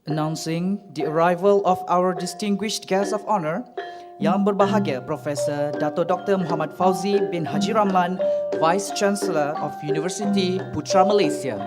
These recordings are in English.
Announcing the arrival of our distinguished guest of honor, Yang Berbahagia Profesor Dato Dr. Muhammad Fauzi bin Haji Ramlan, Vice Chancellor of University Putra Malaysia.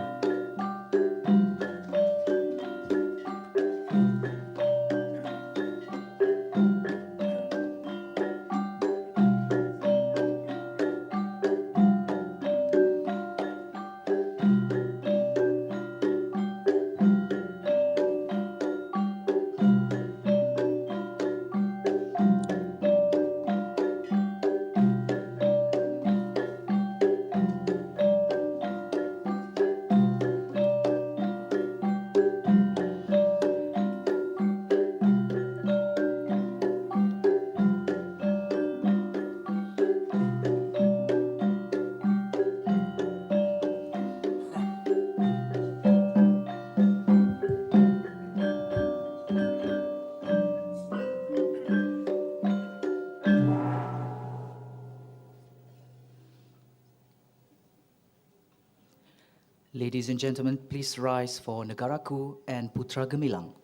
Ladies and gentlemen, please rise for Negaraku and Putra Gemilang.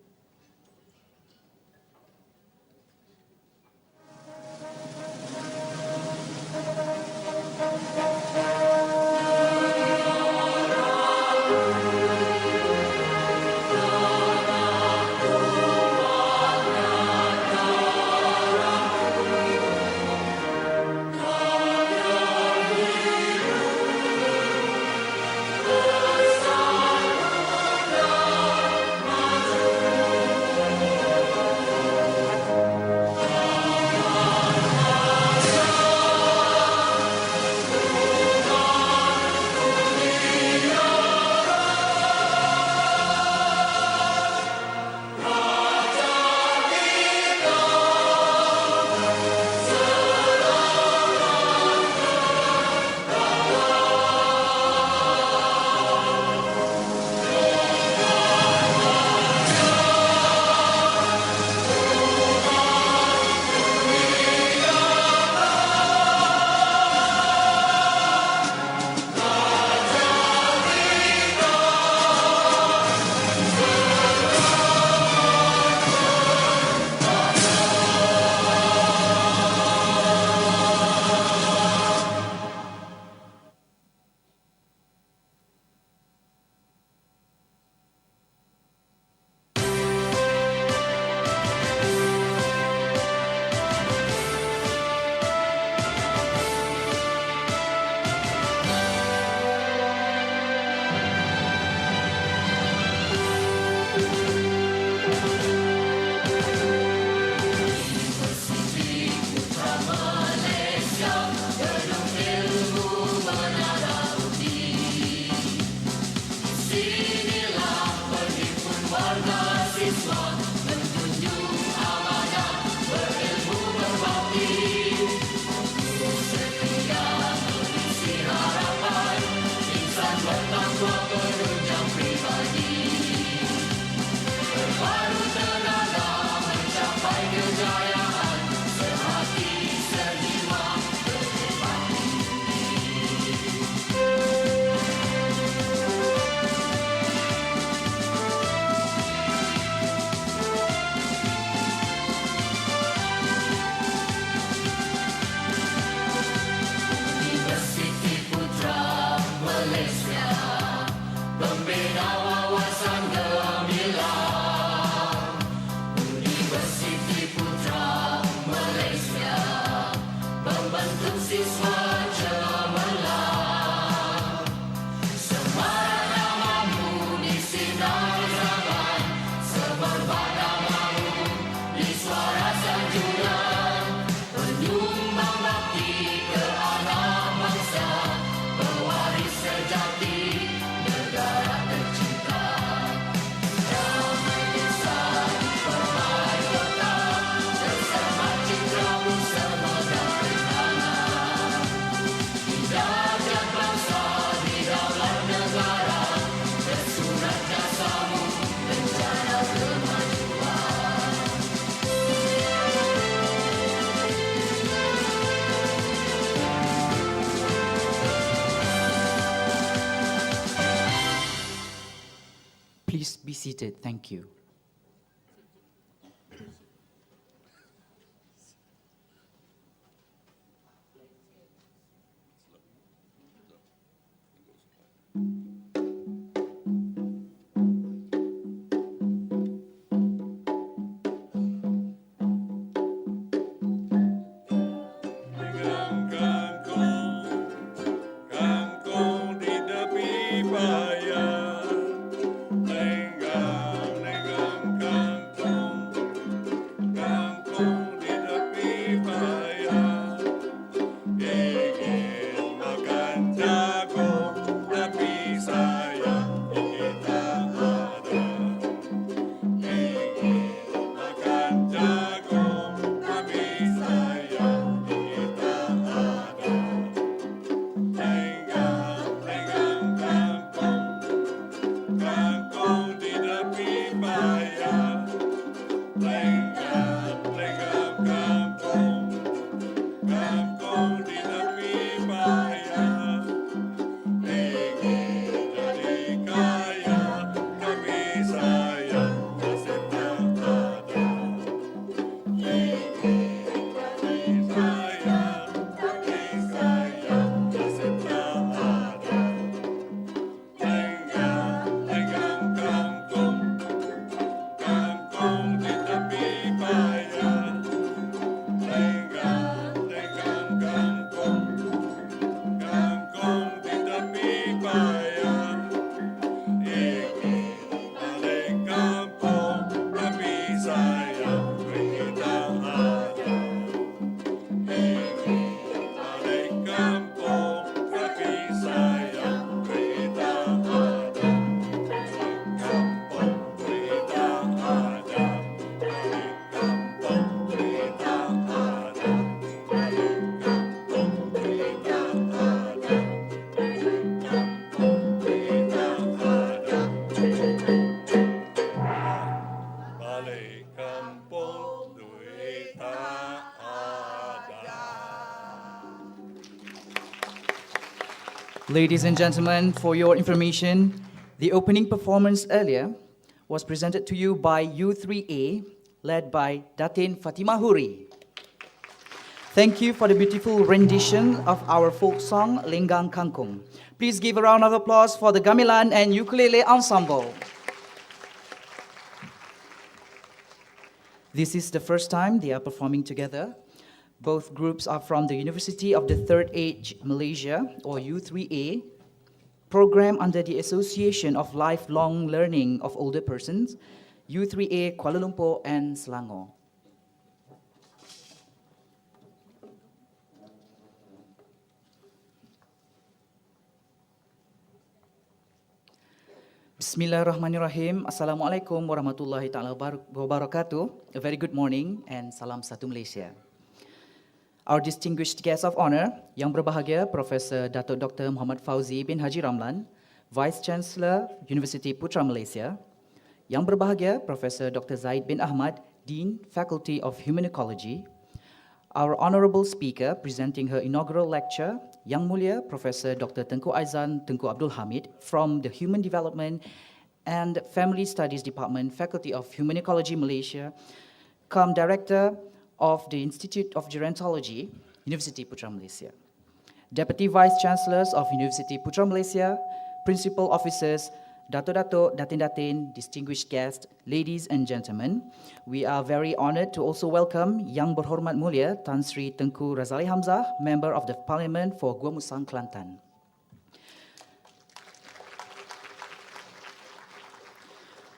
Please be seated. Thank you. balik kampung kaki sayang berita ada. Kampung berita ada. Balik kampung berita ada. Balik kampung berita ada. Kampung berita ada. Balik kampung duit tak ada. Ladies and gentlemen, for your information, the opening performance earlier was presented to you by U3A, led by Datin Fatimah Huri. Thank you for the beautiful rendition of our folk song, Lenggang Kangkung. Please give a round of applause for the gamelan and ukulele ensemble. This is the first time they are performing together. Both groups are from the University of the Third Age Malaysia, or U3A, program under the Association of Lifelong Learning of Older Persons, U3A Kuala Lumpur and Selangor. Bismillahirrahmanirrahim. Assalamualaikum warahmatullahi taala wabarakatuh. A very good morning and salam satu Malaysia. Our distinguished guest of honor, yang berbahagia Profesor Datuk Dr. Muhammad Fauzi bin Haji Ramlan, Vice Chancellor Universiti Putra Malaysia. Yang berbahagia Profesor Dr. Zaid bin Ahmad, Dean, Faculty of Human Ecology. Our honorable speaker presenting her inaugural lecture, Yang Mulia Profesor Dr. Tengku Aizan Tengku Abdul Hamid from the Human Development and Family Studies Department, Faculty of Human Ecology Malaysia, cum Director of the Institute of Gerontology, Universiti Putra Malaysia. Deputy Vice Chancellors of Universiti Putra Malaysia, Principal Officers, Dato-Dato, Datin-Datin, distinguished guests, ladies and gentlemen, we are very honored to also welcome Yang Berhormat Mulia Tan Sri Tengku Razali Hamzah, Member of the Parliament for Gua Musang, Kelantan.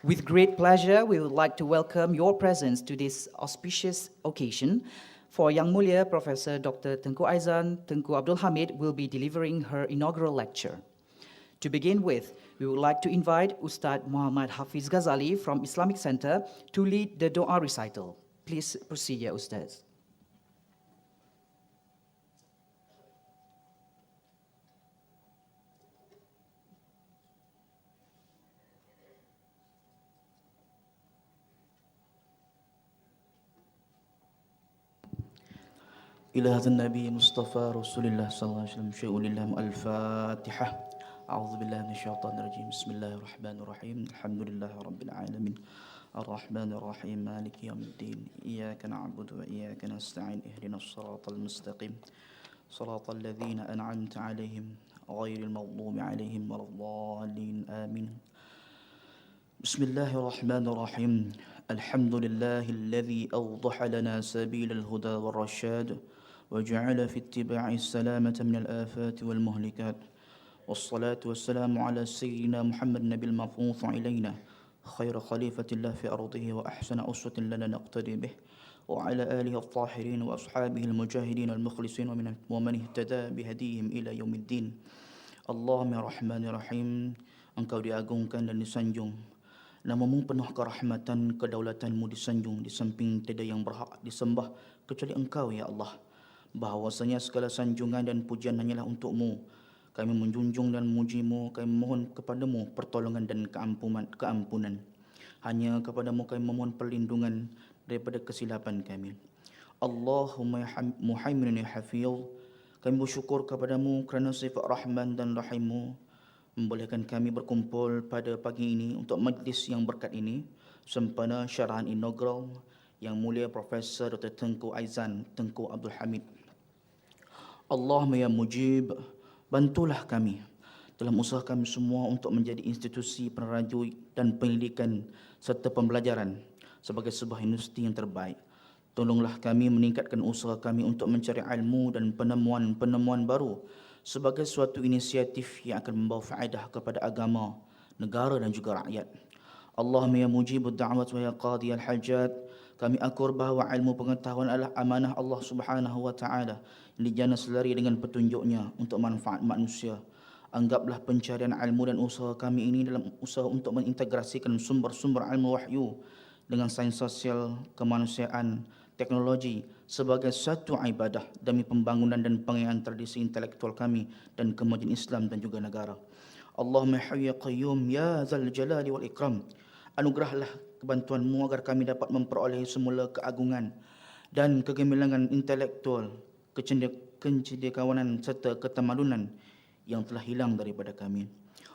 With great pleasure, we would like to welcome your presence to this auspicious occasion. For Yang Mulia, Professor Dr. Tengku Aizan Tengku Abdul Hamid will be delivering her inaugural lecture. To begin with, we would like to invite Ustad Muhammad Hafiz Ghazali from Islamic Center to lead the Doa recital. Please proceed, Ya Ustaz. إلى هذا النبي المصطفى رسول الله صلى الله عليه وسلم شيء لله الفاتحة. أعوذ بالله من الشيطان الرجيم. بسم الله الرحمن الرحيم. الحمد لله رب العالمين الرحمن الرحيم مالك يوم الدين إياك نعبد وإياك نستعين اهدنا الصراط المستقيم صراط الذين أنعمت عليهم غير المغضوب عليهم ولا الضالين آمين. بسم الله الرحمن الرحيم. الحمد لله الذي أوضح لنا سبيل الهدى والرشاد وجعل في اتباع السلامة من الآفات والمهلكات والصلاة والسلام على سيدنا محمد النبي المبعوث إلينا خير خليفة الله في أرضه وأحسن أسوة لنا نقتدي به وعلى آله الطاهرين وأصحابه المجاهدين المخلصين ومن اهتدى بهديهم إلى يوم الدين. اللهم يا رحمن يا رحيم, Engkau diagungkan dan disanjung. Namamu penuh kerahmatan, kedaulatanmu disanjung, di samping tiada yang berhak disembah kecuali Engkau ya Allah. Bahawasanya segala sanjungan dan pujian hanyalah untukmu. Kami menjunjung dan memujimu, kami memohon kepadamu pertolongan dan keampunan. Hanya kepadamu kami memohon perlindungan daripada kesilapan kami. Allahumma ya muhaimin ya hafiyul, kami bersyukur kepadamu kerana sifat Rahman dan Rahimmu membolehkan kami berkumpul pada pagi ini untuk majlis yang berkat ini sempena Syarahan Inaugural Yang Mulia Profesor Dr. Tengku Aizan Tengku Abdul Hamid. Allahumma ya mujib, bantulah kami dalam usaha kami semua untuk menjadi institusi peneraju dan pendidikan serta pembelajaran sebagai sebuah universiti yang terbaik. Tolonglah kami meningkatkan usaha kami untuk mencari ilmu dan penemuan-penemuan baru sebagai suatu inisiatif yang akan membawa faedah kepada agama, negara dan juga rakyat. Allahumma ya mujibud da'wat wa ya qadiyal hajat, Kami akur bahawa ilmu pengetahuan adalah amanah Allah Subhanahu wa taala yang dijana selari dengan petunjuknya untuk manfaat manusia. Anggaplah pencarian ilmu dan usaha kami ini dalam usaha untuk mengintegrasikan sumber-sumber ilmu wahyu dengan sains sosial, kemanusiaan, teknologi sebagai satu ibadah demi pembangunan dan pengayaan tradisi intelektual kami dan kemajuan Islam dan juga negara. Allahumma hayya qayyum ya zal jalali wal ikram. Anugerahlah kebantuanmu agar kami dapat memperoleh semula keagungan dan kegemilangan intelektual, kecendekiawanan serta ketamadunan yang telah hilang daripada kami.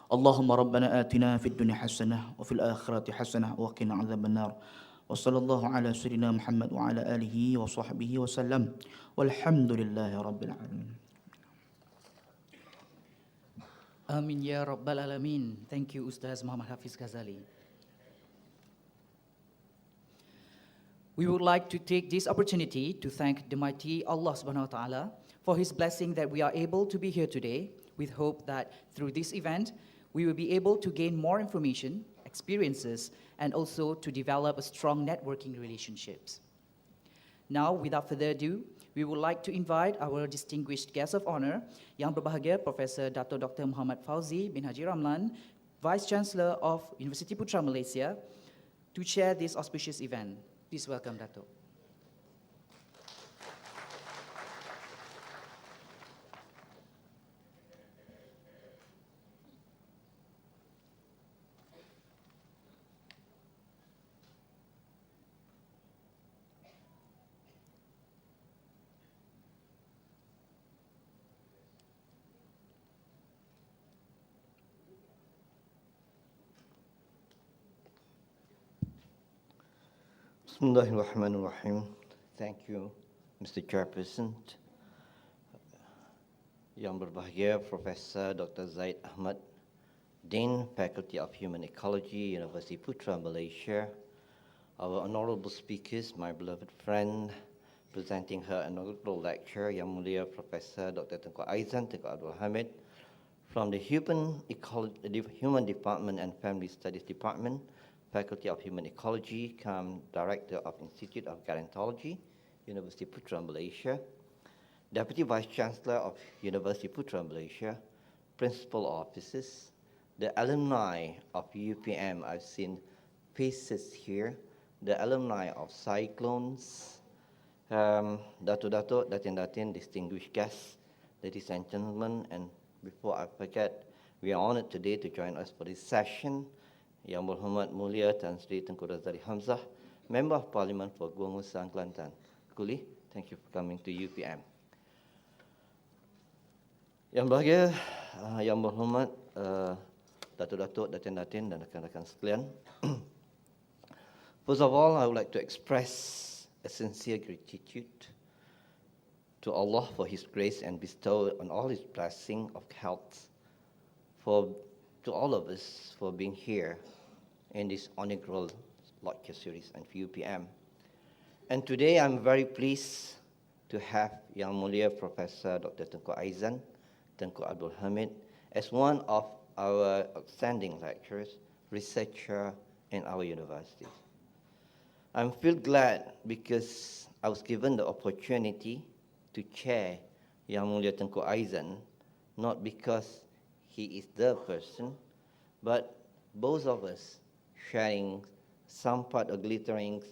Allahumma rabbana atina fid dunya hasanah wa fil akhirati hasanah wa qina adzabannar. Wa sallallahu ala sayyidina Muhammad wa ala alihi wa sahbihi wa sallam. Walhamdulillahi rabbil alamin. Amin ya rabbal alamin. Thank you Ustaz Muhammad Hafiz Ghazali. We would like to take this opportunity to thank the mighty Allah subhanahu wa ta'ala for his blessing that we are able to be here today, with hope that through this event, we will be able to gain more information, experiences, and also to develop a strong networking relationships. Now, without further ado, we would like to invite our distinguished guest of honor, Yang Berbahagia Professor Dato Dr. Muhammad Fauzi bin Haji Ramlan, Vice Chancellor of University Putra Malaysia, to chair this auspicious event. Please welcome Dato. Bismillahirrahmanirrahim. Thank you, Mr. Chairperson. Yang Berbahagia Professor Dr. Zaid Ahmad, Dean, Faculty of Human Ecology, University Putra Malaysia, our honorable speakers, my beloved friend, presenting her inaugural lecture, Yang Mulia Professor Dr. Tengku Aizan, Tengku Hamid, from the Human Department and Family Studies Department, Faculty of Human Ecology, Director of Institute of Gerontology, University Putra Malaysia, Deputy Vice Chancellor of University Putra Malaysia, Principal Officers, the alumni of UPM, I've seen faces here, the alumni of Cyclones, Dato-Dato, Datin-Datin, distinguished guests, ladies and gentlemen, and before I forget, we are honored today to join us for this session, Yang Berhormat Mulia Tan Sri Tengku Razari Hamzah, Member of Parliament for Gua Musang, Kelantan. Kuli, thank you for coming to UPM. Yang berbahagia, Yang Berhormat Datuk-Datuk, Datin-Datin dan rakan-rakan sekalian. First of all, I would like to express a sincere gratitude to Allah for His grace and bestow on all His blessing of health to all of us for being here in this inaugural lecture series and for UPM. And today I'm very pleased to have Yang Mulia Professor Dr. Tengku Aizan, Tengku Abdul Hamid, as one of our outstanding lecturers, researcher in our university. I'm feel glad because I was given the opportunity to chair Yang Mulia Tengku Aizan, not because he is the person, but both of us sharing some part of glitterings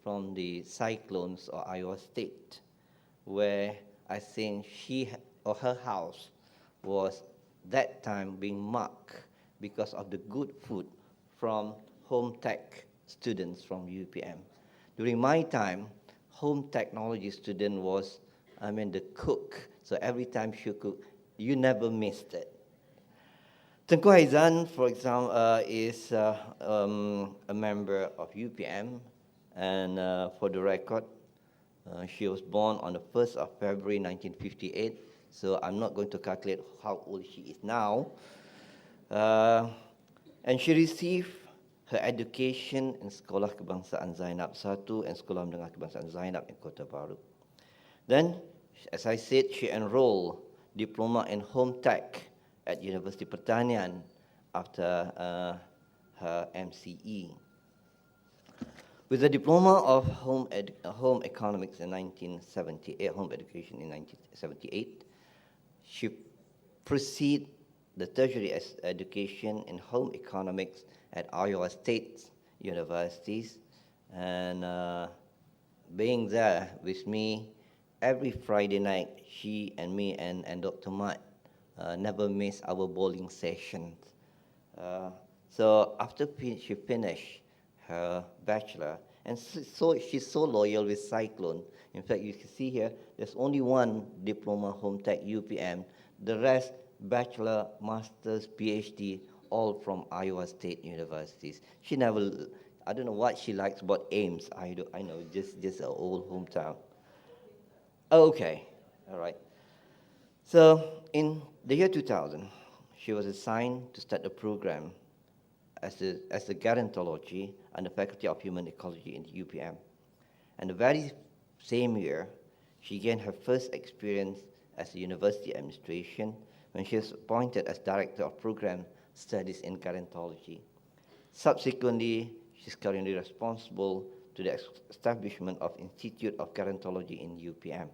from the cyclones of Iowa State, where I think she or her house was that time being marked because of the good food from home tech students from UPM. During my time, home technology student was, the cook. So every time she cooked, you never missed it. Tengku Aizan, for example, is a member of UPM, and for the record, she was born on the 1st of February 1958, so I'm not going to calculate how old she is now. And she received her education in Sekolah Kebangsaan Zainab I and Sekolah Menengah Kebangsaan Zainab in Kota Baru. Then, as I said, she enrolled diploma in home tech at University Pertanian after her MCE. With a diploma of home economics in 1978, home education in 1978, she proceeded the tertiary education in home economics at Iowa State Universities, and being there with me every Friday night, she and me and Dr. Matt never miss our bowling sessions. So after she finished her bachelor, and so she's so loyal with Cyclone. In fact, you can see here, there's only one diploma home tech UPM. The rest, bachelor, master's, PhD, all from Iowa State Universities. She never, I don't know what she likes about Ames. I know, just her old hometown. Okay, all right. So in the year 2000, she was assigned to start a program as a gerontology and the Faculty of Human Ecology in the UPM. And the very same year, she gained her first experience as a university administration when she was appointed as Director of Program Studies in Gerontology. Subsequently, she's currently responsible to the establishment of Institute of Gerontology in UPM.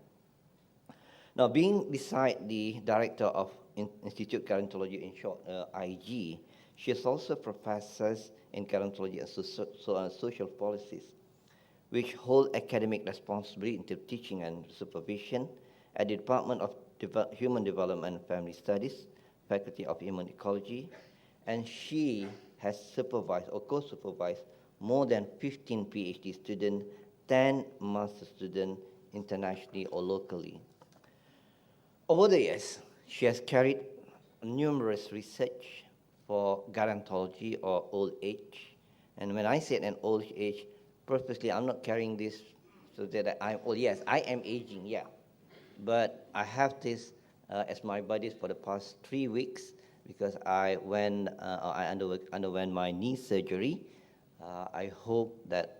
Now, being beside the Director of Institute Gerontology, in short, IG, she is also professors in gerontology and social policies, which hold academic responsibility into teaching and supervision at the Department of Human Development and Family Studies, Faculty of Human Ecology, and she has supervised or co-supervised more than 15 PhD students, 10 master students internationally or locally. Over the years, she has carried numerous research for gerontology or old age. And when I said an old age, purposely I'm not carrying this so that I'm old. Yes, I am aging, yeah. But I have this as my buddies for the past 3 weeks because I underwent my knee surgery. I hope that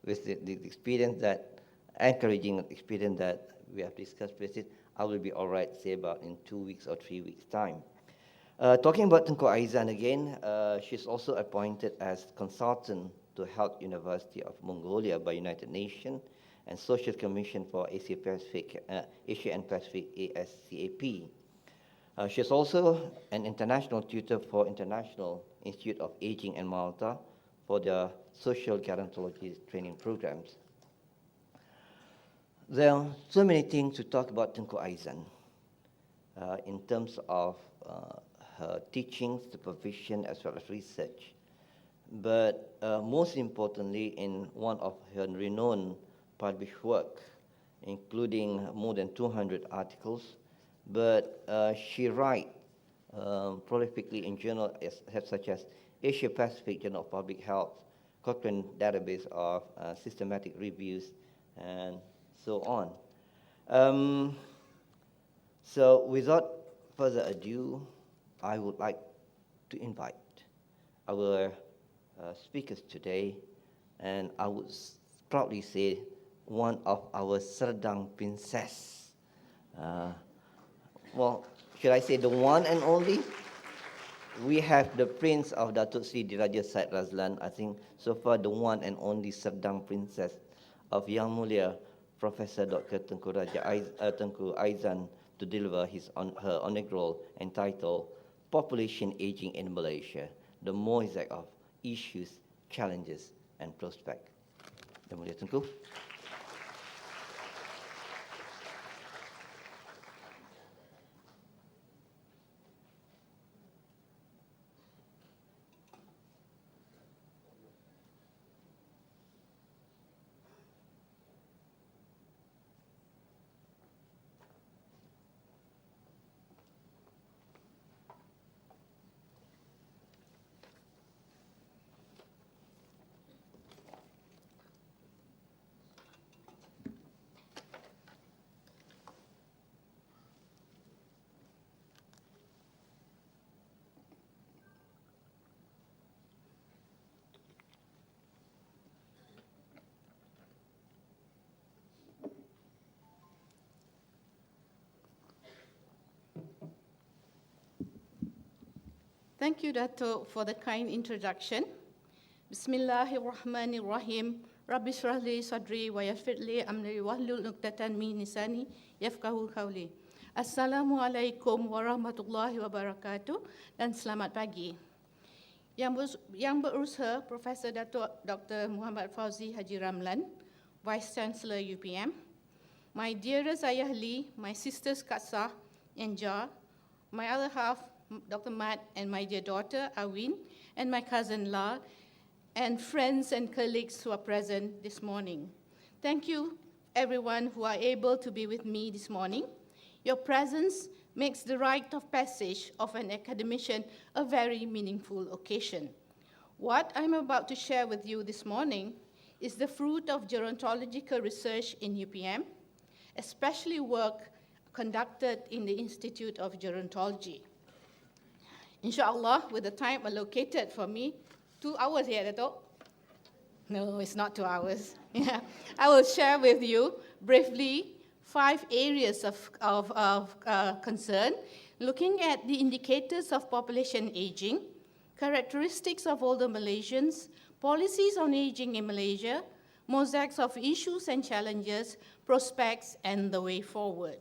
with the experience that, encouraging experience that we have discussed with it, I will be all right, say about in 2 weeks or 3 weeks' time. Talking about Tengku Aizan again, she's also appointed as consultant to Health University of Mongolia by United Nations and Social Commission for Asia and Pacific, ASCAP. She's also an international tutor for International Institute of Aging in Malta for their social gerontology training programs. There are so many things to talk about Tengku Aizan in terms of her teaching, supervision, as well as research. But most importantly, in one of her renowned published work, including more than 200 articles, but she writes prolifically in journals such as Asia Pacific Journal of Public Health, Cochrane Database of Systematic Reviews, and so on. So without further ado, I would like to invite our speakers today, and I would proudly say one of our Serdang princess. Well, should I say the one and only? We have the Prince of Datuk Sri Diraja Said Razlan, I think so far the one and only Serdang princess of Yang Mulia, Professor Dr. Tengku Aizan, to deliver her inaugural entitled Population Aging in Malaysia, the Mosaic of Issues, Challenges, and Prospects. Yang Mulia Tengku. Thank you, Dato, for the kind introduction. Bismillahirrahmanirrahim. Rabbi shrah li sadri wa yassir li amri wahlul 'uqdatan min lisani yafqahu qawli. Assalamualaikum warahmatullahi wabarakatuh dan selamat pagi. Yang berusaha Profesor Datuk Dr. Muhammad Fauzi Haji Ramlan, Vice Chancellor UPM, my dearest Ayah Lee, my sisters Katsah and Jar, my other half Dr. Mat, and my dear daughter Awin, and my cousin La, and friends and colleagues who are present this morning. Thank you everyone who are able to be with me this morning. Your presence makes the rite of passage of an academician a very meaningful occasion. What I'm about to share with you this morning is the fruit of gerontological research in UPM, especially work conducted in the Institute of Gerontology. Inshallah, with the time allocated for me, 2 hours here, Dato'? No, it's not 2 hours. Yeah. I will share with you briefly 5 areas of concern, looking at the indicators of population aging, characteristics of older Malaysians, policies on aging in Malaysia, mosaics of issues and challenges, prospects, and the way forward.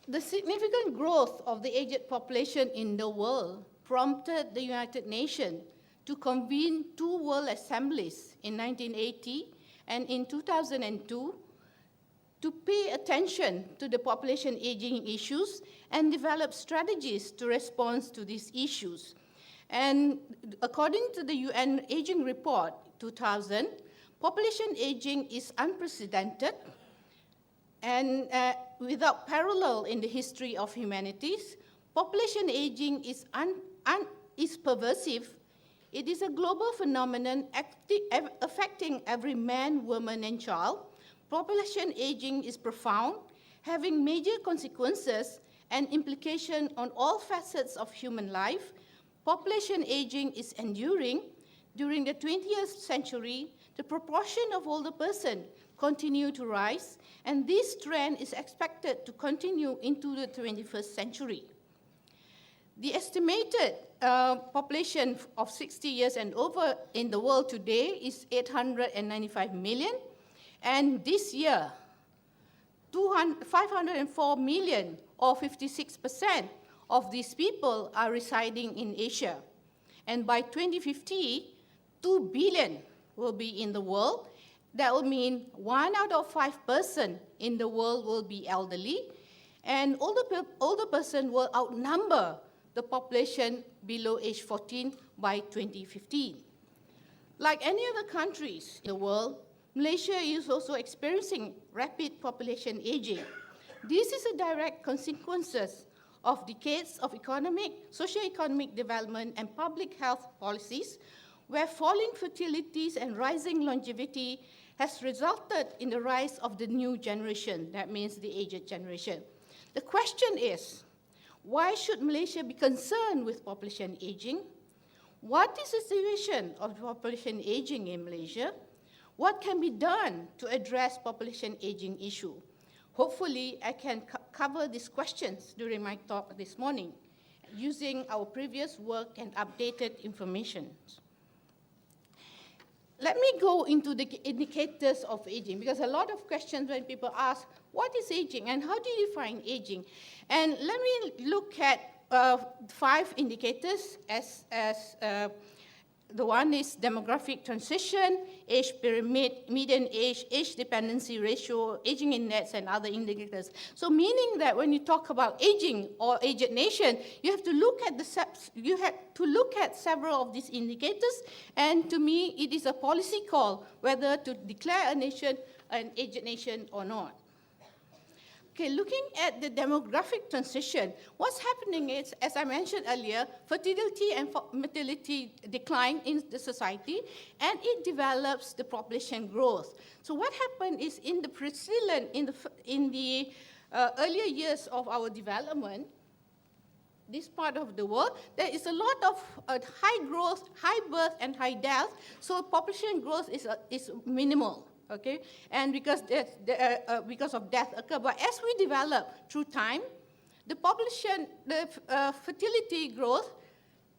The significant growth of the aged population in the world prompted the United Nations to convene 2 World Assemblies in 1980 and in 2002 to pay attention to the population aging issues and develop strategies to respond to these issues. And according to the UN Aging Report 2000, population aging is unprecedented and without parallel in the history of humanities. Population aging is pervasive. It is a global phenomenon affecting every man, woman, and child. Population aging is profound, having major consequences and implications on all facets of human life. Population aging is enduring. During the 20th century, the proportion of older persons continued to rise, and this trend is expected to continue into the 21st century. The estimated population of 60 years and over in the world today is 895 million, and this year, 504 million, or 56% of these people are residing in Asia. And by 2050, 2 billion will be in the world. That will mean 1 out of 5 persons in the world will be elderly, and older person will outnumber the population below age 14 by 2015. Like any other countries in the world, Malaysia is also experiencing rapid population aging. This is a direct consequence of decades of economic, socio-economic development and public health policies, where falling fertilities and rising longevity has resulted in the rise of the new generation, that means the aged generation. The question is, why should Malaysia be concerned with population aging? What is the situation of population aging in Malaysia? What can be done to address population aging issue? Hopefully, I can cover these questions during my talk this morning, using our previous work and updated information. Let me go into the indicators of aging, because a lot of questions when people ask, what is aging and how do you define aging? And let me look at 5 indicators as the one is demographic transition, age pyramid, median age, age dependency ratio, aging index, and other indicators. So meaning that when you talk about aging or aged nation, you have to look at several of these indicators, and to me, it is a policy call whether to declare a nation an aged nation or not. Okay, looking at the demographic transition, what's happening is, as I mentioned earlier, fertility and fertility decline in the society, and it develops the population growth. So what happened is in the earlier years of our development, this part of the world, there is a lot of high growth, high birth, and high death, so population growth is minimal. Okay, and because of death occur. But as we develop through time, the population, the fertility growth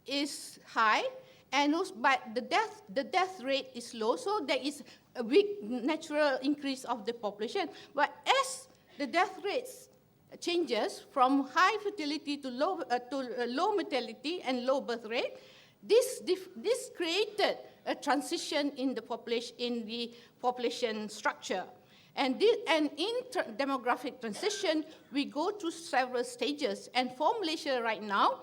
is high, and also, but the death rate is low, so there is a big natural increase of the population. But as the death rates changes from high fertility to low mortality and low birth rate, this created a transition in the population structure. And in demographic transition, we go through several stages. And for Malaysia right now,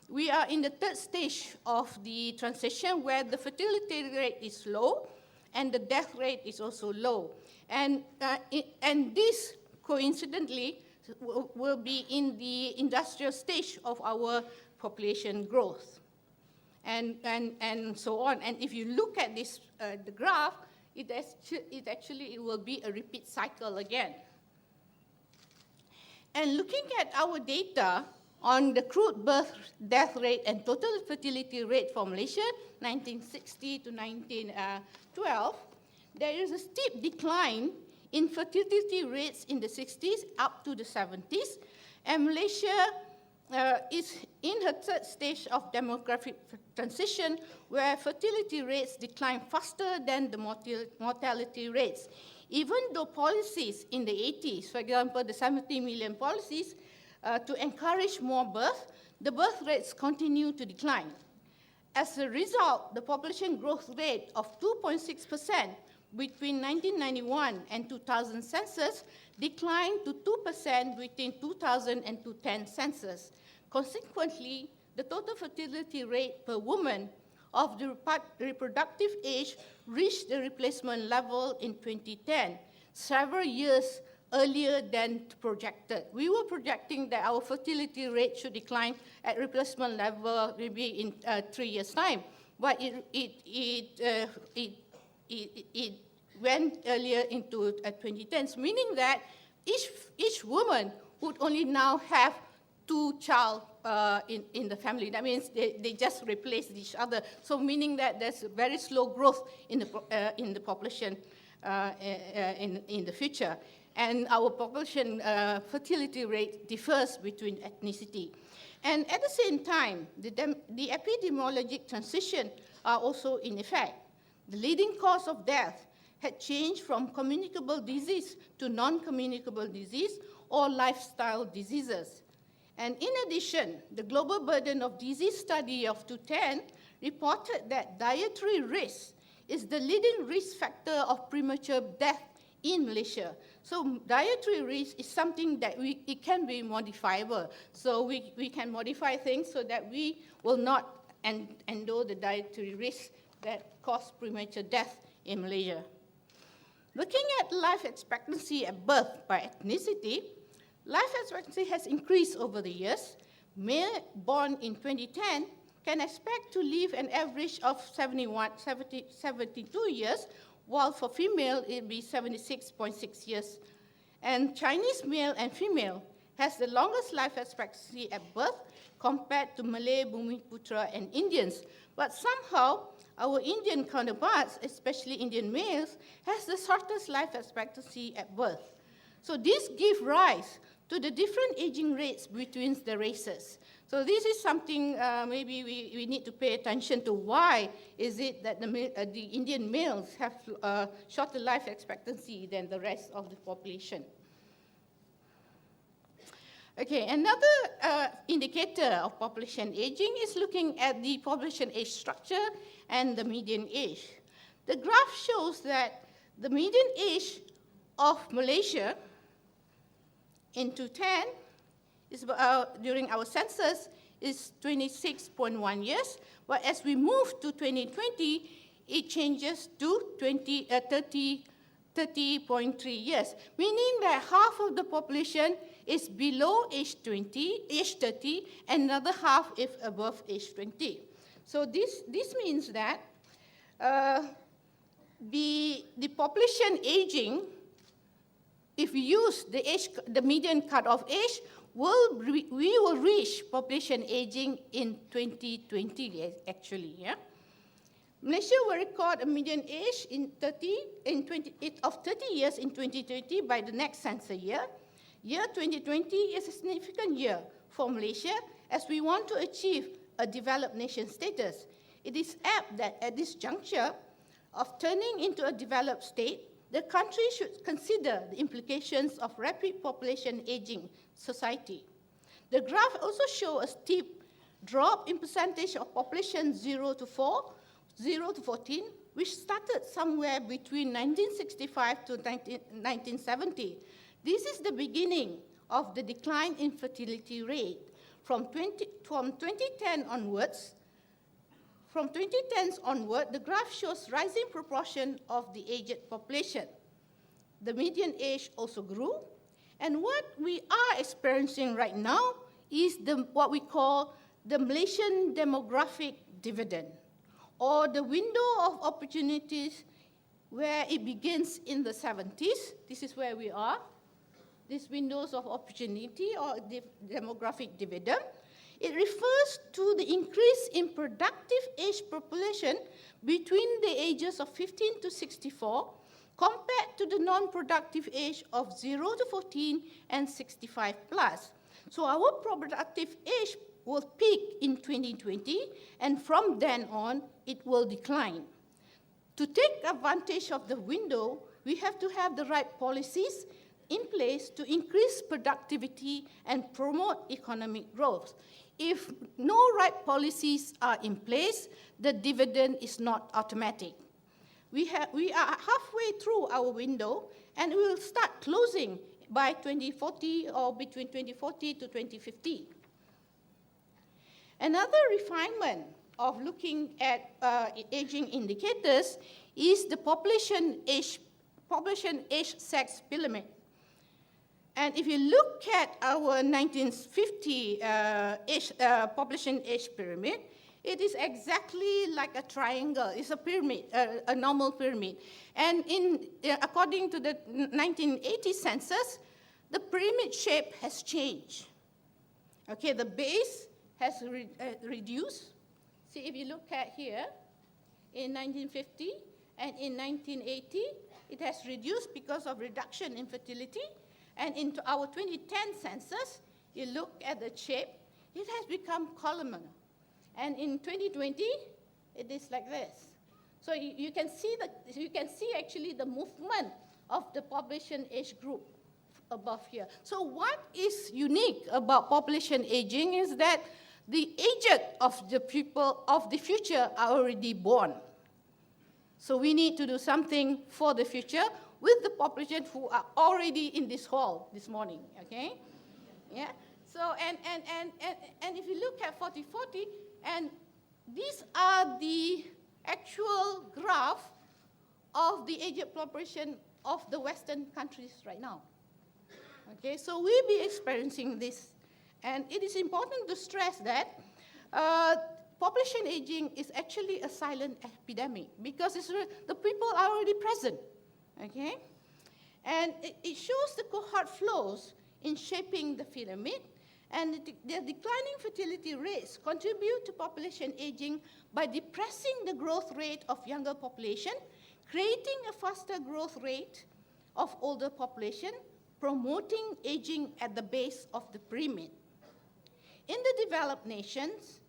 we are in the third stage of the transition where the fertility rate is low and the death rate is also low. And this, coincidentally, will be in the industrial stage of our population growth. And so on. And if you look at this, the graph, it will be a repeat cycle again. And looking at our data on the crude birth death rate and total fertility rate for Malaysia, 1960 to 1912, there is a steep decline in fertility rates in the 60s up to the 70s, and Malaysia is in her third stage of demographic transition where fertility rates decline faster than the mortality rates. Even though policies in the 80s, for example, the 70 million policies to encourage more birth, the birth rates continue to decline. As a result, the population growth rate of 2.6% between 1991 and 2000 census declined to 2% between 2000 and 2010 census. Consequently, the total fertility rate per woman of the reproductive age reached the replacement level in 2010, several years earlier than projected. We were projecting that our fertility rate should decline at replacement level maybe in 3 years' time, but it went earlier into 2010s, meaning that each woman would only now have 2 child in the family. That means they just replace each other. So meaning that there's a very slow growth in the population in the future. And our population fertility rate differs between ethnicity. And at the same time, the epidemiologic transition are also in effect. The leading cause of death had changed from communicable disease to non-communicable disease or lifestyle diseases. And in addition, the Global Burden of Disease study of 2010 reported that dietary risk is the leading risk factor of premature death in Malaysia. So dietary risk is something that it can be modifiable. So we can modify things so that we will not endure the dietary risk that cause premature death in Malaysia. Looking at life expectancy at birth by ethnicity, life expectancy has increased over the years. Male born in 2010 can expect to live an average of 72 years, while for female it will be 76.6 years. And Chinese male and female has the longest life expectancy at birth compared to Malay, Bumiputra, and Indians. But somehow, our Indian counterparts, especially Indian males, has the shortest life expectancy at birth. So this gives rise to the different aging rates between the races. So this is something maybe we need to pay attention to. Why is it that the Indian males have shorter life expectancy than the rest of the population? Okay, another indicator of population aging is looking at the population age structure and the median age. The graph shows that the median age of Malaysia in 2010 is during our census is 26.1 years, but as we move to 2020, it changes to 30.3 years, meaning that half of the population is below age 30, and another half is above age 20. So this means that the population aging, if we use the median cutoff age, we will reach population aging in 2020, actually. Yeah? Malaysia will record a median age of 30 years in 2020 by the next census year. Year 2020 is a significant year for Malaysia as we want to achieve a developed nation status. it is apt that at this juncture of turning into a developed state, the country should consider the implications of rapid population aging society. The graph also shows a steep drop in percentage of population 0 to 14, which started somewhere between 1965 to 1970. This is the beginning of the decline in fertility rate. From 2010 onwards, from 2010s onward, the graph shows rising proportion of the aged population. The median age also grew, and what we are experiencing right now is what we call the Malaysian demographic dividend, or the window of opportunities where it begins in the 70s. This is where we are. These windows of opportunity or demographic dividend. It refers to the increase in productive age population between the ages of 15 to 64 compared to the non-productive age of 0 to 14 and 65 plus. So our productive age will peak in 2020, and from then on, it will decline. To take advantage of the window, we have to have the right policies in place to increase productivity and promote economic growth. If no right policies are in place, the dividend is not automatic. We are halfway through our window, and we will start closing by 2040 or between 2040 to 2050. Another refinement of looking at aging indicators is the population age sex pyramid. And if you look at our 1950 population age pyramid, it is exactly like a triangle. It's a pyramid, a normal pyramid. And according to the 1980 census, the pyramid shape has changed. Okay, the base has reduced. See, if you look at here, in 1950 and in 1980, it has reduced because of reduction in fertility. And into our 2010 census, you look at the shape, it has become columnar. And in 2020, it is like this. So you can see actually the movement of the population age group above here. So what is unique about population aging is that the aged of the people of the future are already born. So we need to do something for the future with the population who are already in this hall this morning, okay? Yeah. So and if you look at 4040, and these are the actual graph of the aged population of the Western countries right now. Okay, so we'll be experiencing this, and it is important to stress that population aging is actually a silent epidemic because the people are already present. Okay, and it shows the cohort flows in shaping the pyramid, and the declining fertility rates contribute to population aging by depressing the growth rate of younger population, creating a faster growth rate of older population, promoting aging at the base of the pyramid. In the developed nations,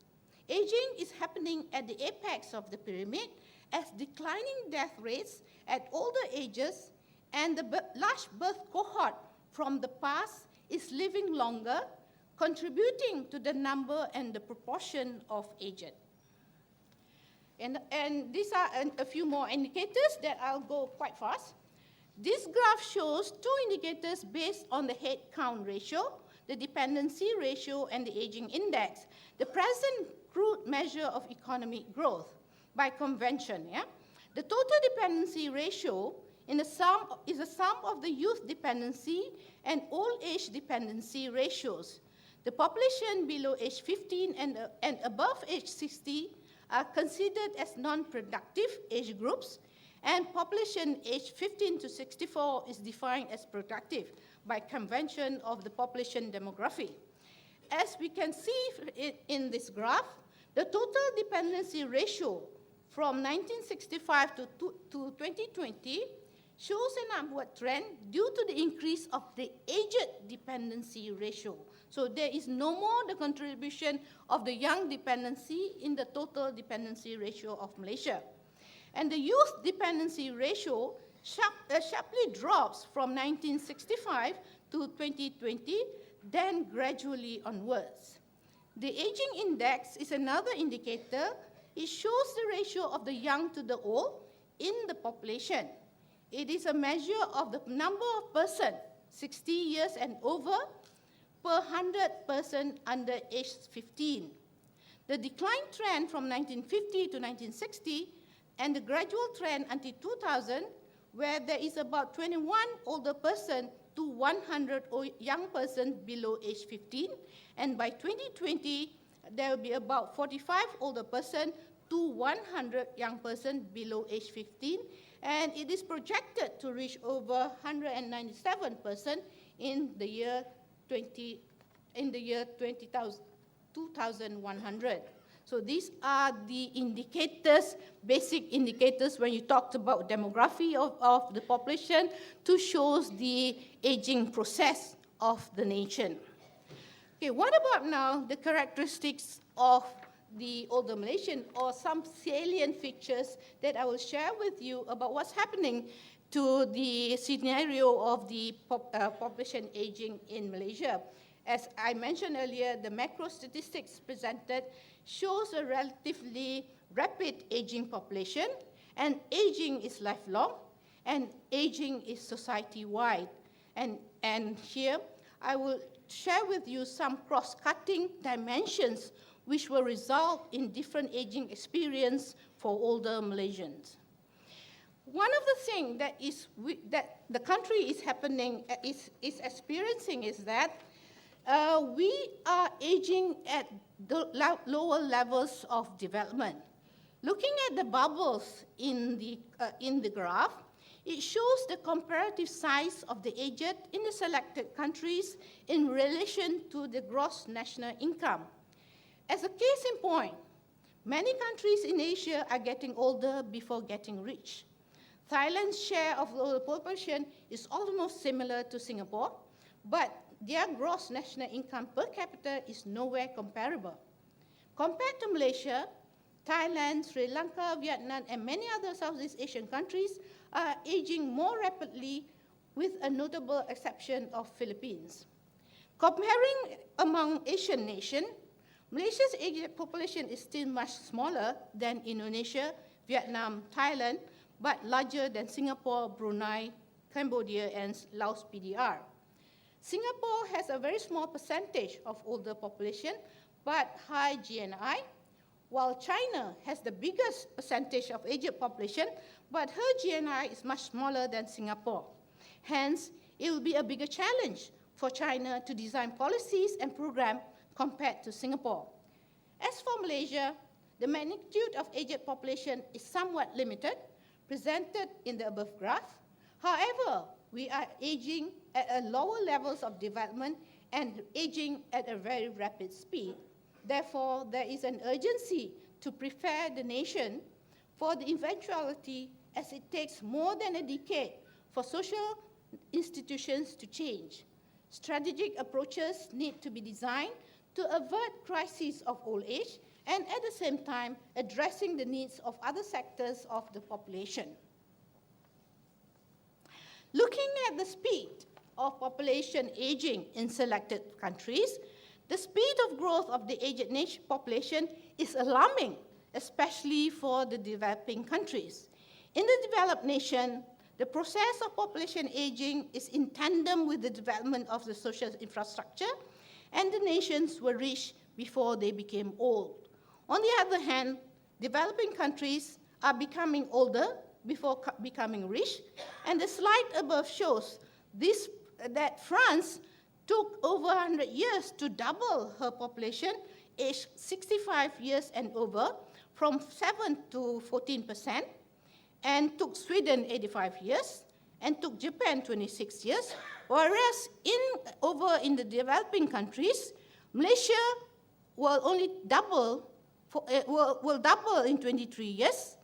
aging is happening at the apex of the pyramid as declining death rates at older ages and the large birth cohort from the past is living longer, contributing to the number and the proportion of aged. And these are a few more indicators that I'll go quite fast. This graph shows two indicators based on the head count ratio, the dependency ratio, and the aging index, the present crude measure of economic growth by convention. Yeah? The total dependency ratio is a sum of the youth dependency and old age dependency ratios. The population below age 15 and above age 60 are considered as non-productive age groups, and population age 15 to 64 is defined as productive by convention of the population demography. As we can see in this graph, the total dependency ratio from 1965 to 2020 shows an upward trend due to the increase of the aged dependency ratio. So there is no more the contribution of the young dependency in the total dependency ratio of Malaysia. And the youth dependency ratio sharply drops from 1965 to 2020, then gradually onwards. The aging index is another indicator. It shows the ratio of the young to the old in the population. It is a measure of the number of persons 60 years and over per 100 persons under age 15. The decline trend from 1950 to 1960 and the gradual trend until 2000, where there is about 21 older person to 100 young persons below age 15, and by 2020, there will be about 45 older person to 100 young person below age 15, and it is projected to reach over 197 person in the year 2100. So these are the indicators, basic indicators when you talked about demography of the population to show the aging process of the nation. Okay, what about now the characteristics of the older Malaysian, or some salient features that I will share with you about what's happening to the scenario of the population aging in Malaysia. As I mentioned earlier, the macro statistics presented shows a relatively rapid aging population, and aging is lifelong, and aging is society-wide. And here, I will share with you some cross-cutting dimensions which will result in different aging experience for older Malaysians. One of the things that the country is experiencing is that we are aging at the lower levels of development. Looking at the bubbles in the graph, it shows the comparative size of the aged in the selected countries in relation to the gross national income. As a case in point, many countries in Asia are getting older before getting rich. Thailand's share of the population is almost similar to Singapore, but their gross national income per capita is nowhere comparable. Compared to Malaysia, Thailand, Sri Lanka, Vietnam, and many other Southeast Asian countries are aging more rapidly, with a notable exception of Philippines. Comparing among Asian nations, Malaysia's aged population is still much smaller than Indonesia, Vietnam, Thailand, but larger than Singapore, Brunei, Cambodia, and Laos PDR. Singapore has a very small percentage of older population, but high GNI, while China has the biggest percentage of aged population, but her GNI is much smaller than Singapore. Hence, it will be a bigger challenge for China to design policies and programs compared to Singapore. As for Malaysia, the magnitude of aged population is somewhat limited, presented in the above graph. However, we are aging at a lower levels of development and aging at a very rapid speed. Therefore, there is an urgency to prepare the nation for the eventuality, as it takes more than a decade for social institutions to change. Strategic approaches need to be designed to avert crises of old age and at the same time addressing the needs of other sectors of the population. Looking at the speed of population aging in selected countries, the speed of growth of the aged population is alarming, especially for the developing countries. In the developed nation, the process of population aging is in tandem with the development of the social infrastructure, and the nations were rich before they became old. On the other hand, developing countries are becoming older before becoming rich, and the slide above shows that France took over 100 years to double her population, aged 65 years and over, from 7 to 14%, and took Sweden 85 years, and took Japan 26 years, whereas in the developing countries, Malaysia will only double in 23 years,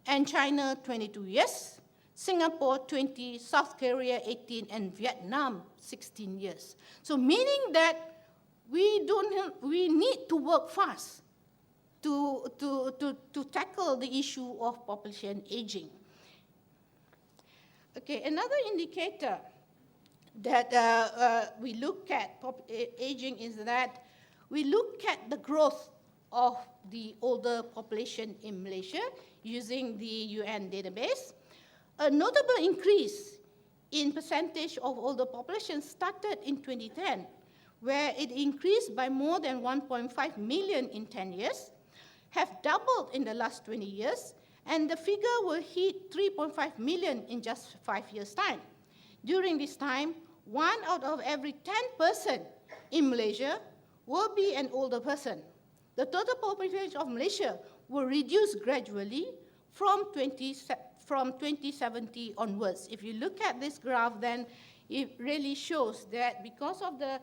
and China 22 years, Singapore 20, South Korea 18, and Vietnam 16 years. So meaning that we need to work fast to tackle the issue of population aging. Okay, another indicator that we look at aging is that we look at the growth of the older population in Malaysia using the UN database. A notable increase in percentage of older population started in 2010, where it increased by more than 1.5 million in 10 years, have doubled in the last 20 years, and the figure will hit 3.5 million in just 5 years' time. During this time, 1 out of every 10 person in Malaysia will be an older person. The total population of Malaysia will reduce gradually from 2070 onwards. If you look at this graph, then it really shows that because of the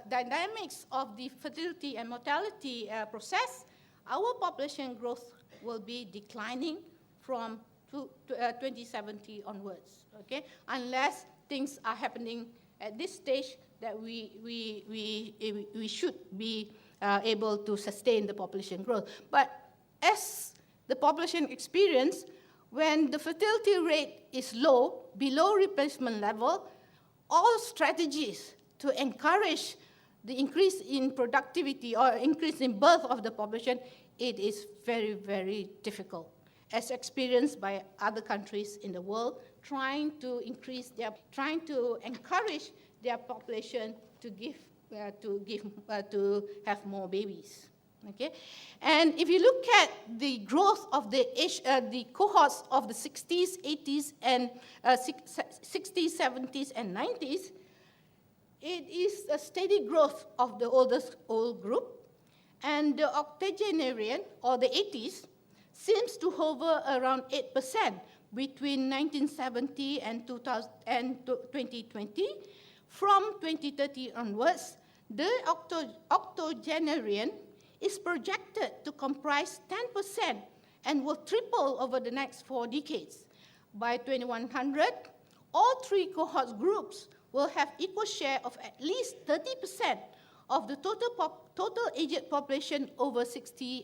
dynamics of the fertility and mortality process, our population growth will be declining from 2070 onwards, okay? Unless things are happening at this stage that we should be able to sustain the population growth. But as the population experience, when the fertility rate is low, below replacement level, all strategies to encourage the increase in productivity or increase in birth of the population, it is very, very difficult, as experienced by other countries in the world, trying to encourage their population to have more babies. Okay, and if you look at the growth of the cohorts of the 60s, 80s, and 60s, 70s, and 90s, it is a steady growth of the old group, and the octogenarian, or the 80s, seems to hover around 8% between 1970 and 2020. From 2030 onwards, the octogenarian is projected to comprise 10% and will triple over the next 4 decades. By 2100, all 3 cohort groups will have equal share of at least 30% of the total aged population over 60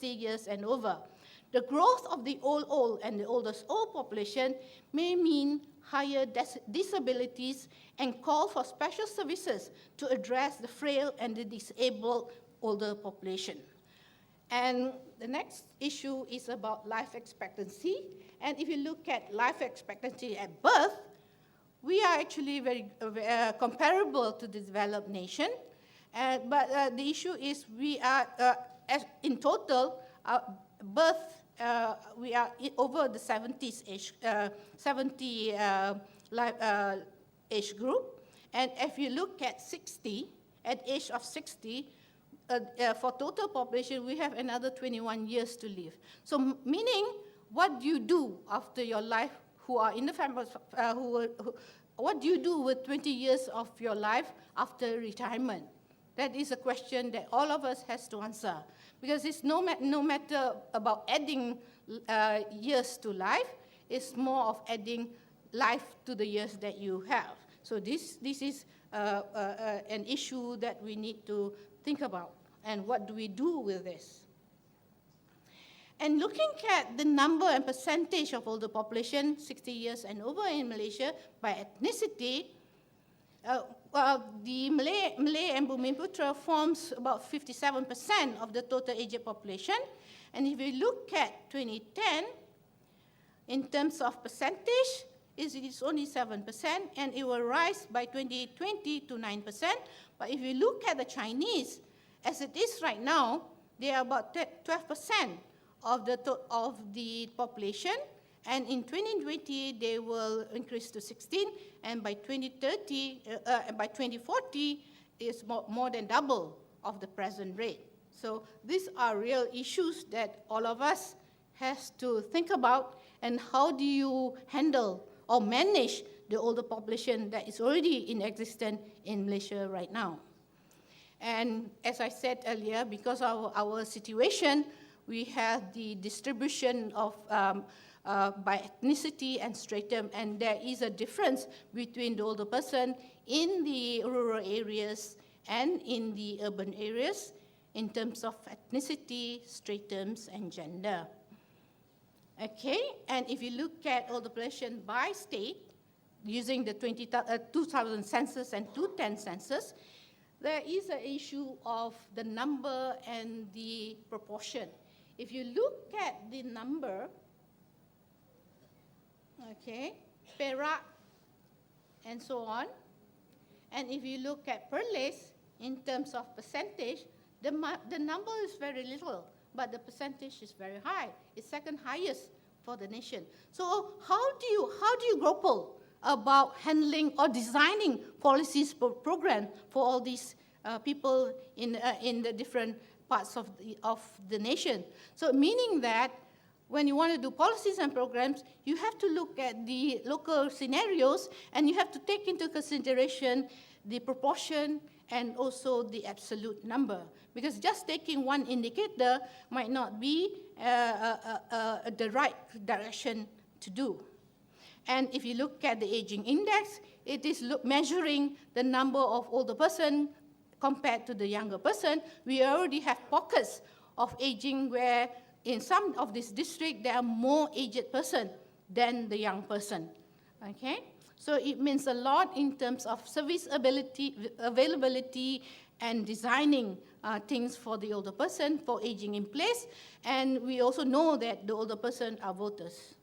years and over. The growth of the old and the oldest old population may mean higher disabilities and call for special services to address the frail and the disabled older population. And the next issue is about life expectancy. And if you look at life expectancy at birth, we are actually very comparable to the developed nation. But the issue is we are, in total, birth, we are over the 70s age, 70 age group. And if you look at 60, at age of 60, for total population, we have another 21 years to live. So meaning, what do you do after your life, who are in the family, what do you do with 20 years of your life after retirement? That is a question that all of us has to answer. Because it's no matter about adding years to life, it's more of adding life to the years that you have. So this is an issue that we need to think about. And what do we do with this? And looking at the number and percentage of older population, 60 years and over in Malaysia, by ethnicity, the Malay and Bumiputra forms about 57% of the total aged population. And if you look at 2010, in terms of percentage, it is only 7%, and it will rise by 2020 to 9%. But if you look at the Chinese, as it is right now, they are about 12% of the population, and in 2020 they will increase to 16, and by 2030, by 2040, it's more than double of the present rate. So these are real issues that all of us has to think about, and how do you handle or manage the older population that is already in existence in Malaysia right now. And as I said earlier, because of our situation, we have the distribution of by ethnicity and stratum, and there is a difference between the older person in the rural areas and in the urban areas in terms of ethnicity, stratums, and gender. Okay, and if you look at older population by state, using the 2000 census and 2010 census, there is an issue of the number and the proportion. If you look at the number, okay, Perak, and so on, and if you look at Perlis, in terms of percentage, the number is very little, but the percentage is very high. It's second highest for the nation. So how do you grapple about handling or designing policies program for all these people in the different parts of the nation? So meaning that when you want to do policies and programs, you have to look at the local scenarios, and you have to take into consideration the proportion and also the absolute number. Because just taking one indicator might not be the right direction to do. And if you look at the aging index, it is measuring the number of older person compared to the younger person. We already have pockets of aging where in some of this district, there are more aged person than the young person, okay? So it means a lot in terms of service availability and designing things for the older person, for aging in place. And we also know that the older person are voters.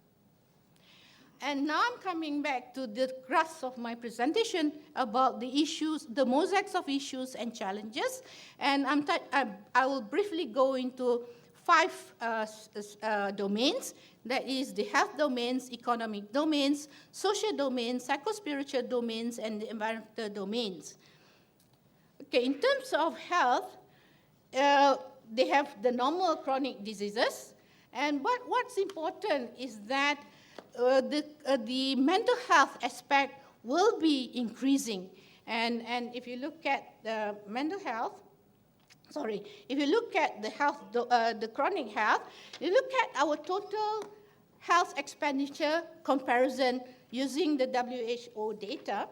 And now I'm coming back to the crux of my presentation about the issues, the mosaics of issues and challenges. And I will briefly go into 5 domains. That is the health domains, economic domains, social domains, psycho-spiritual domains, and the environmental domains. Okay, in terms of health, they have the normal chronic diseases. And what's important is that the mental health aspect will be increasing. And if you look at the mental health, if you look at the health, the chronic health, you look at our total health expenditure comparison using the WHO data,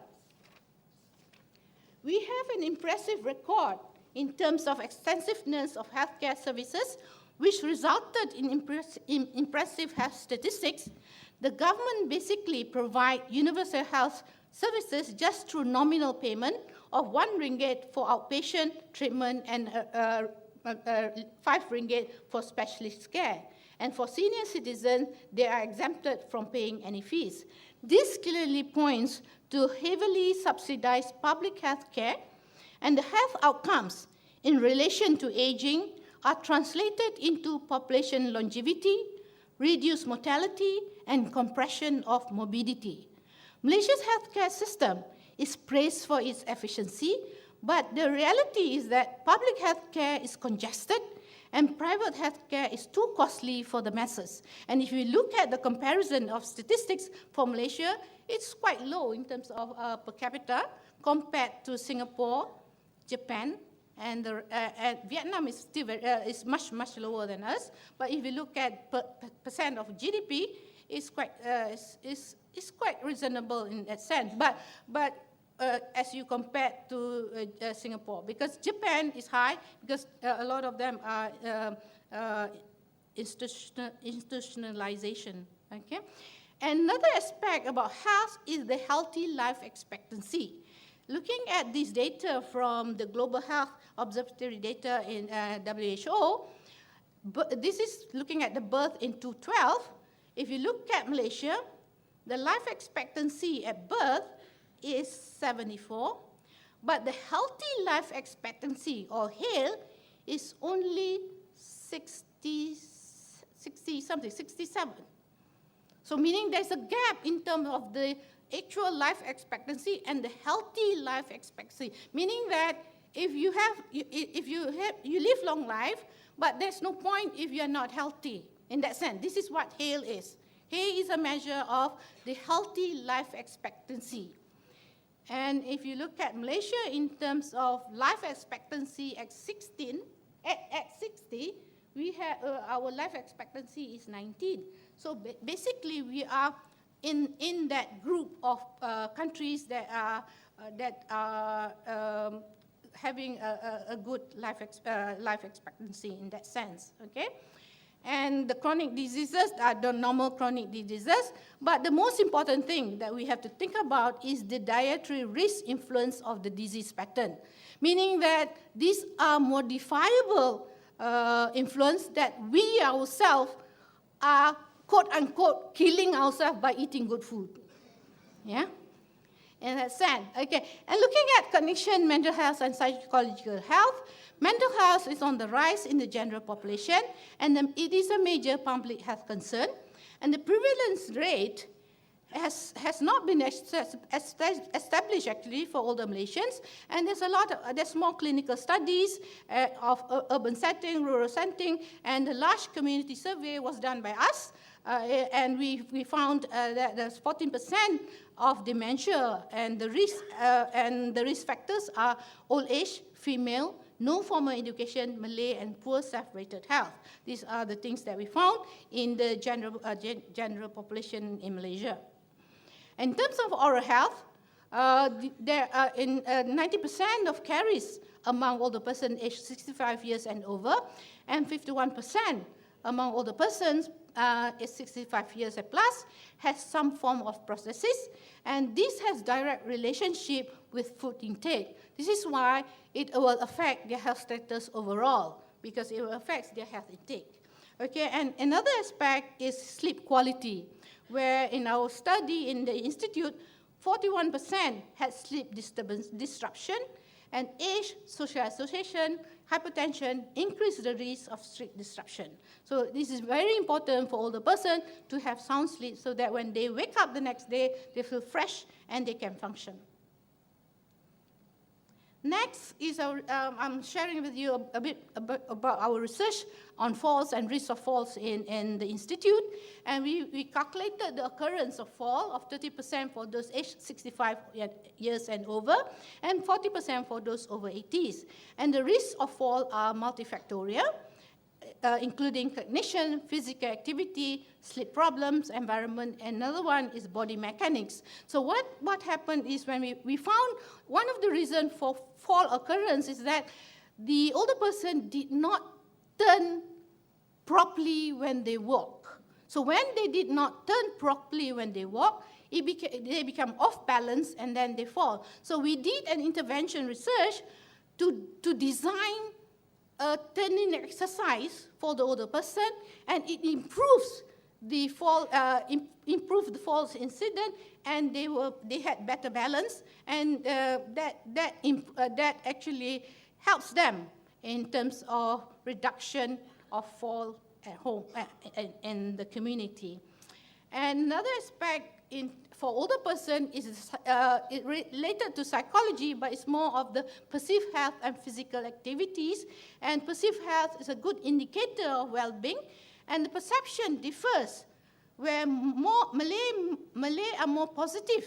we have an impressive record in terms of extensiveness of healthcare services, which resulted in impressive health statistics. The government basically provides universal health services just through nominal payment of 1 ringgit for outpatient treatment and 5 ringgit for specialist care. And for senior citizens, they are exempted from paying any fees. This clearly points to heavily subsidized public health care, and the health outcomes in relation to aging are translated into population longevity, reduced mortality, and compression of morbidity. Malaysia's healthcare system is praised for its efficiency, but the reality is that public healthcare is congested and private healthcare is too costly for the masses. And if you look at the comparison of statistics for Malaysia, it's quite low in terms of per capita compared to Singapore, Japan, and Vietnam is still is much lower than us. But if you look at percent of GDP, it's quite reasonable in that sense. But as you compare to Singapore, because Japan is high, because a lot of them are institutionalization. Okay, another aspect about health is the healthy life expectancy. Looking at this data from the Global Health Observatory data in WHO, this is looking at the birth in 2012. If you look at Malaysia, the life expectancy at birth is 74, but the healthy life expectancy, or HALE, is only 67. So meaning there's a gap in terms of the actual life expectancy and the healthy life expectancy, meaning that if you live long life, but there's no point if you're not healthy. In that sense, this is what HALE is. HALE is a measure of the healthy life expectancy. And if you look at Malaysia in terms of life expectancy at 60, we have our life expectancy is 19. So basically, we are in that group of countries that are having a good life expectancy in that sense, okay? And the chronic diseases are the normal chronic diseases, but the most important thing that we have to think about is the dietary risk influence of the disease pattern, meaning that these are modifiable influence that we ourselves are, quote-unquote, killing ourselves by eating good food, yeah? In that sense, okay. And looking at cognition, mental health, and psychological health, mental health is on the rise in the general population, and it is a major public health concern. And the prevalence rate has not been established actually for older Malaysians, and there's more clinical studies of urban setting, rural setting, and a large community survey was done by us, and we found that there's 14% of dementia, and the risk factors are old age, female, no formal education, Malay, and poor self-rated health. These are the things that we found in the general population in Malaysia. In terms of oral health, there are 90% of caries among older persons aged 65 years and over, and 51% among older persons aged 65 years and plus has some form of prosthesis, and this has direct relationship with food intake. This is why it will affect their health status overall, because it will affect their health intake. Okay, and another aspect is sleep quality, where in our study in the institute, 41% had sleep disruption, and age, social association, hypertension increase the risk of sleep disruption. So this is very important for older person to have sound sleep so that when they wake up the next day, they feel fresh and they can function. Next is I'm sharing with you a bit about our research on falls and risk of falls in the institute. And we calculated the occurrence of fall of 30% for those aged 65 years and over, and 40% for those over 80s. And the risks of fall are multifactorial, including cognition, physical activity, sleep problems, environment, and another one is body mechanics. So what happened is when we found one of the reasons for fall occurrence is that the older person did not turn properly when they walk. So when they did not turn properly when they walk, they become off balance and then they fall. So we did an intervention research to design a turning exercise for the older person, and it improves the fall, improved the falls incident, and they had better balance, and that actually helps them in terms of reduction of fall at home in the community. And another aspect for older person is related to psychology, but it's more of the perceived health and physical activities. And perceived health is a good indicator of well-being, and the perception differs, where Malay are more positive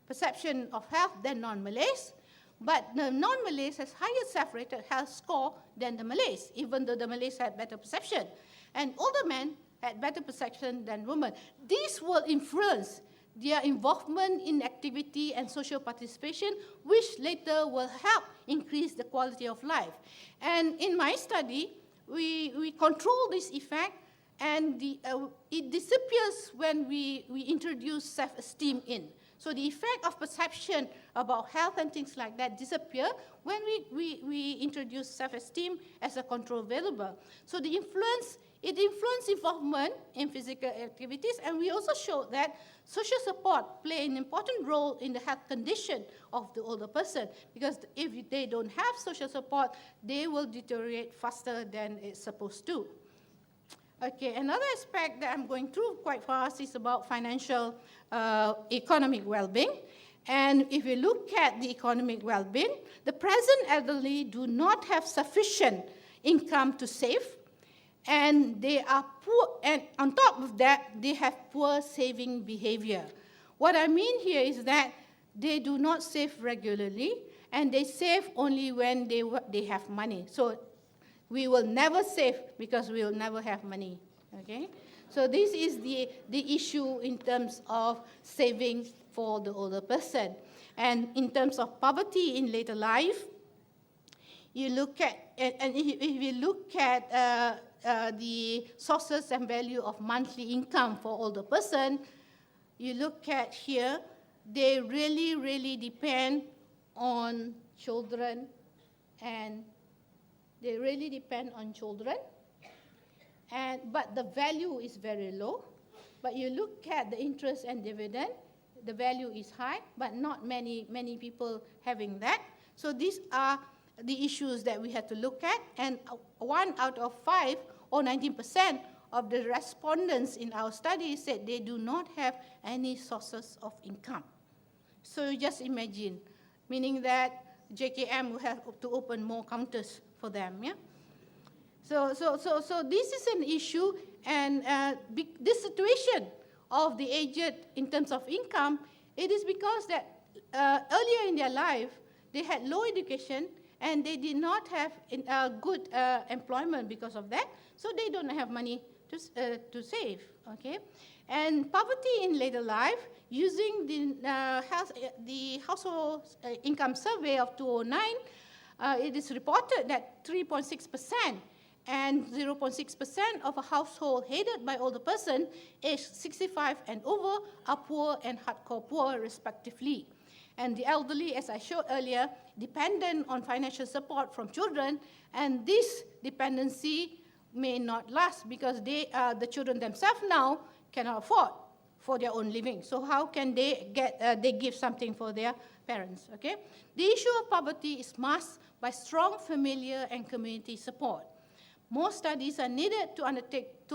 perception of health than non-Malays, but the non-Malays has higher self-rated health score than the Malays, even though the Malays had better perception. And older men had better perception than women. This will influence their involvement in activity and social participation, which later will help increase the quality of life. And in my study, we control this effect, and it disappears when we introduce self-esteem in. So the effect of perception about health and things like that disappear when we introduce self-esteem as a control variable. So it influences involvement in physical activities, and we also showed that social support play an important role in the health condition of the older person, because if they don't have social support, they will deteriorate faster than it's supposed to. Okay, another aspect that I'm going through quite fast is about financial economic well-being. And if we look at the economic well-being, the present elderly do not have sufficient income to save, and they are poor, and on top of that, they have poor saving behavior. What I mean here is that they do not save regularly, and they save only when they have money. So we will never save because we will never have money, okay? So this is the issue in terms of saving for the older person. And in terms of poverty in later life, you look at, and if you look at the sources and value of monthly income for older person, you look at here, they really, really depend on children, and but the value is very low. But you look at the interest and dividend, the value is high, but not many people having that. So these are the issues that we have to look at, and 1 out of 5, or 19% of the respondents in our study said they do not have any sources of income. So you just imagine, meaning that JKM will have to open more counters for them, yeah? So this is an issue, and this situation of the aged in terms of income, it is because that earlier in their life, they had low education, and they did not have good employment because of that, so they don't have money to save, okay? And poverty in later life, using the household income survey of 2009, it is reported that 3.6% and 0.6% of a household headed by older person aged 65 and over are poor and hardcore poor, respectively. And the elderly, as I showed earlier, dependent on financial support from children, and this dependency may not last because the children themselves now cannot afford for their own living. So how can they give something for their parents, okay? The issue of poverty is masked by strong familiar and community support. More studies are needed to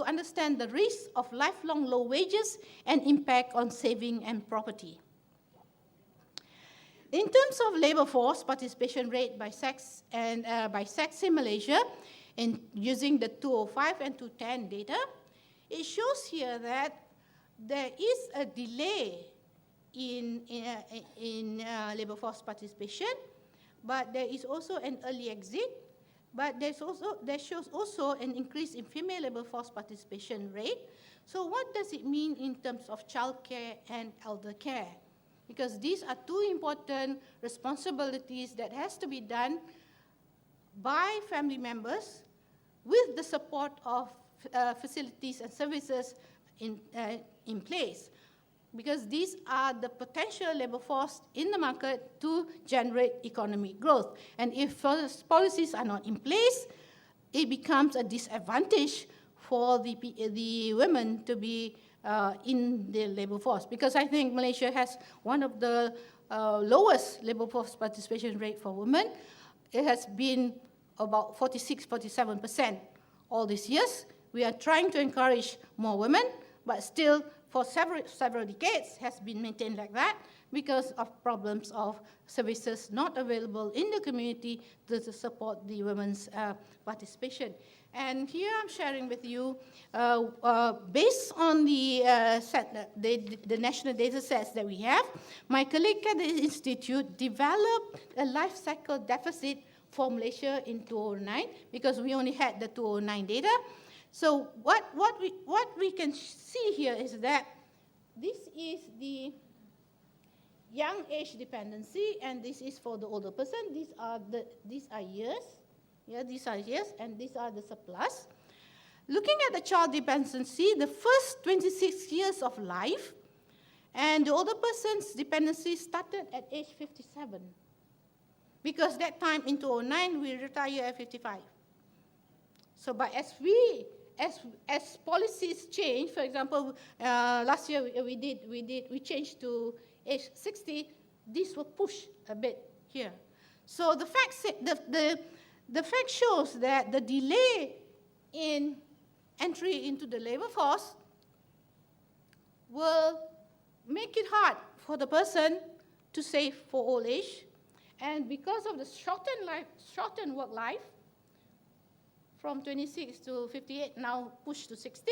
understand the risks of lifelong low wages and impact on saving and property. In terms of labor force participation rate by sex and by sex in Malaysia, in using the 2005 and 2010 data, it shows here that there is a delay in labor force participation, but there is also an early exit. But there shows also an increase in female labor force participation rate. So what does it mean in terms of childcare and elder care? Because these are two important responsibilities that has to be done by family members with the support of facilities and services in place. Because these are the potential labor force in the market to generate economic growth. And if policies are not in place, it becomes a disadvantage for the women to be in the labor force. Because I think Malaysia has one of the lowest labor force participation rate for women. It has been about 46-47% all these years. We are trying to encourage more women, but still for several decades has been maintained like that because of problems of services not available in the community to support the women's participation. And here I'm sharing with you, based on the national data sets that we have, my colleague at the Institute developed a life cycle deficit for Malaysia in 2009 because we only had the 2009 data. So what we can see here is that this is the young age dependency, and this is for the older person. These are years. Yeah, these are years, and these are the surplus. Looking at the child dependency, the first 26 years of life, and the older person's dependency started at age 57. Because that time in 2009, we retire at 55. So, but as policies change, for example, last year we changed to age 60. This will push a bit here. So the fact shows that the delay in entry into the labor force will make it hard for the person to save for old age, and because of the shortened work life, from 26 to 58, now pushed to 60,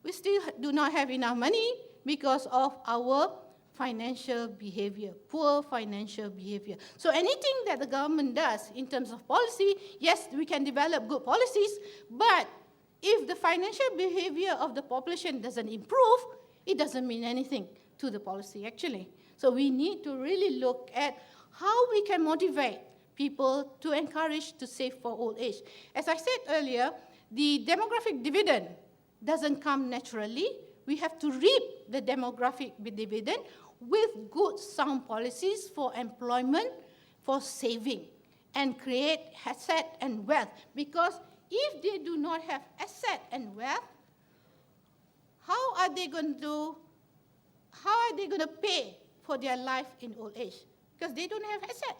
we still do not have enough money because of our financial behavior, poor financial behavior. So anything that the government does in terms of policy, yes, we can develop good policies, but if the financial behavior of the population doesn't improve, it doesn't mean anything to the policy actually. So we need to really look at how we can motivate people to encourage to save for old age. As I said earlier, the demographic dividend doesn't come naturally. We have to reap the demographic dividend with good sound policies for employment, for saving, and create asset and wealth. Because if they do not have asset and wealth, how are they going to pay for their life in old age? Because they don't have asset.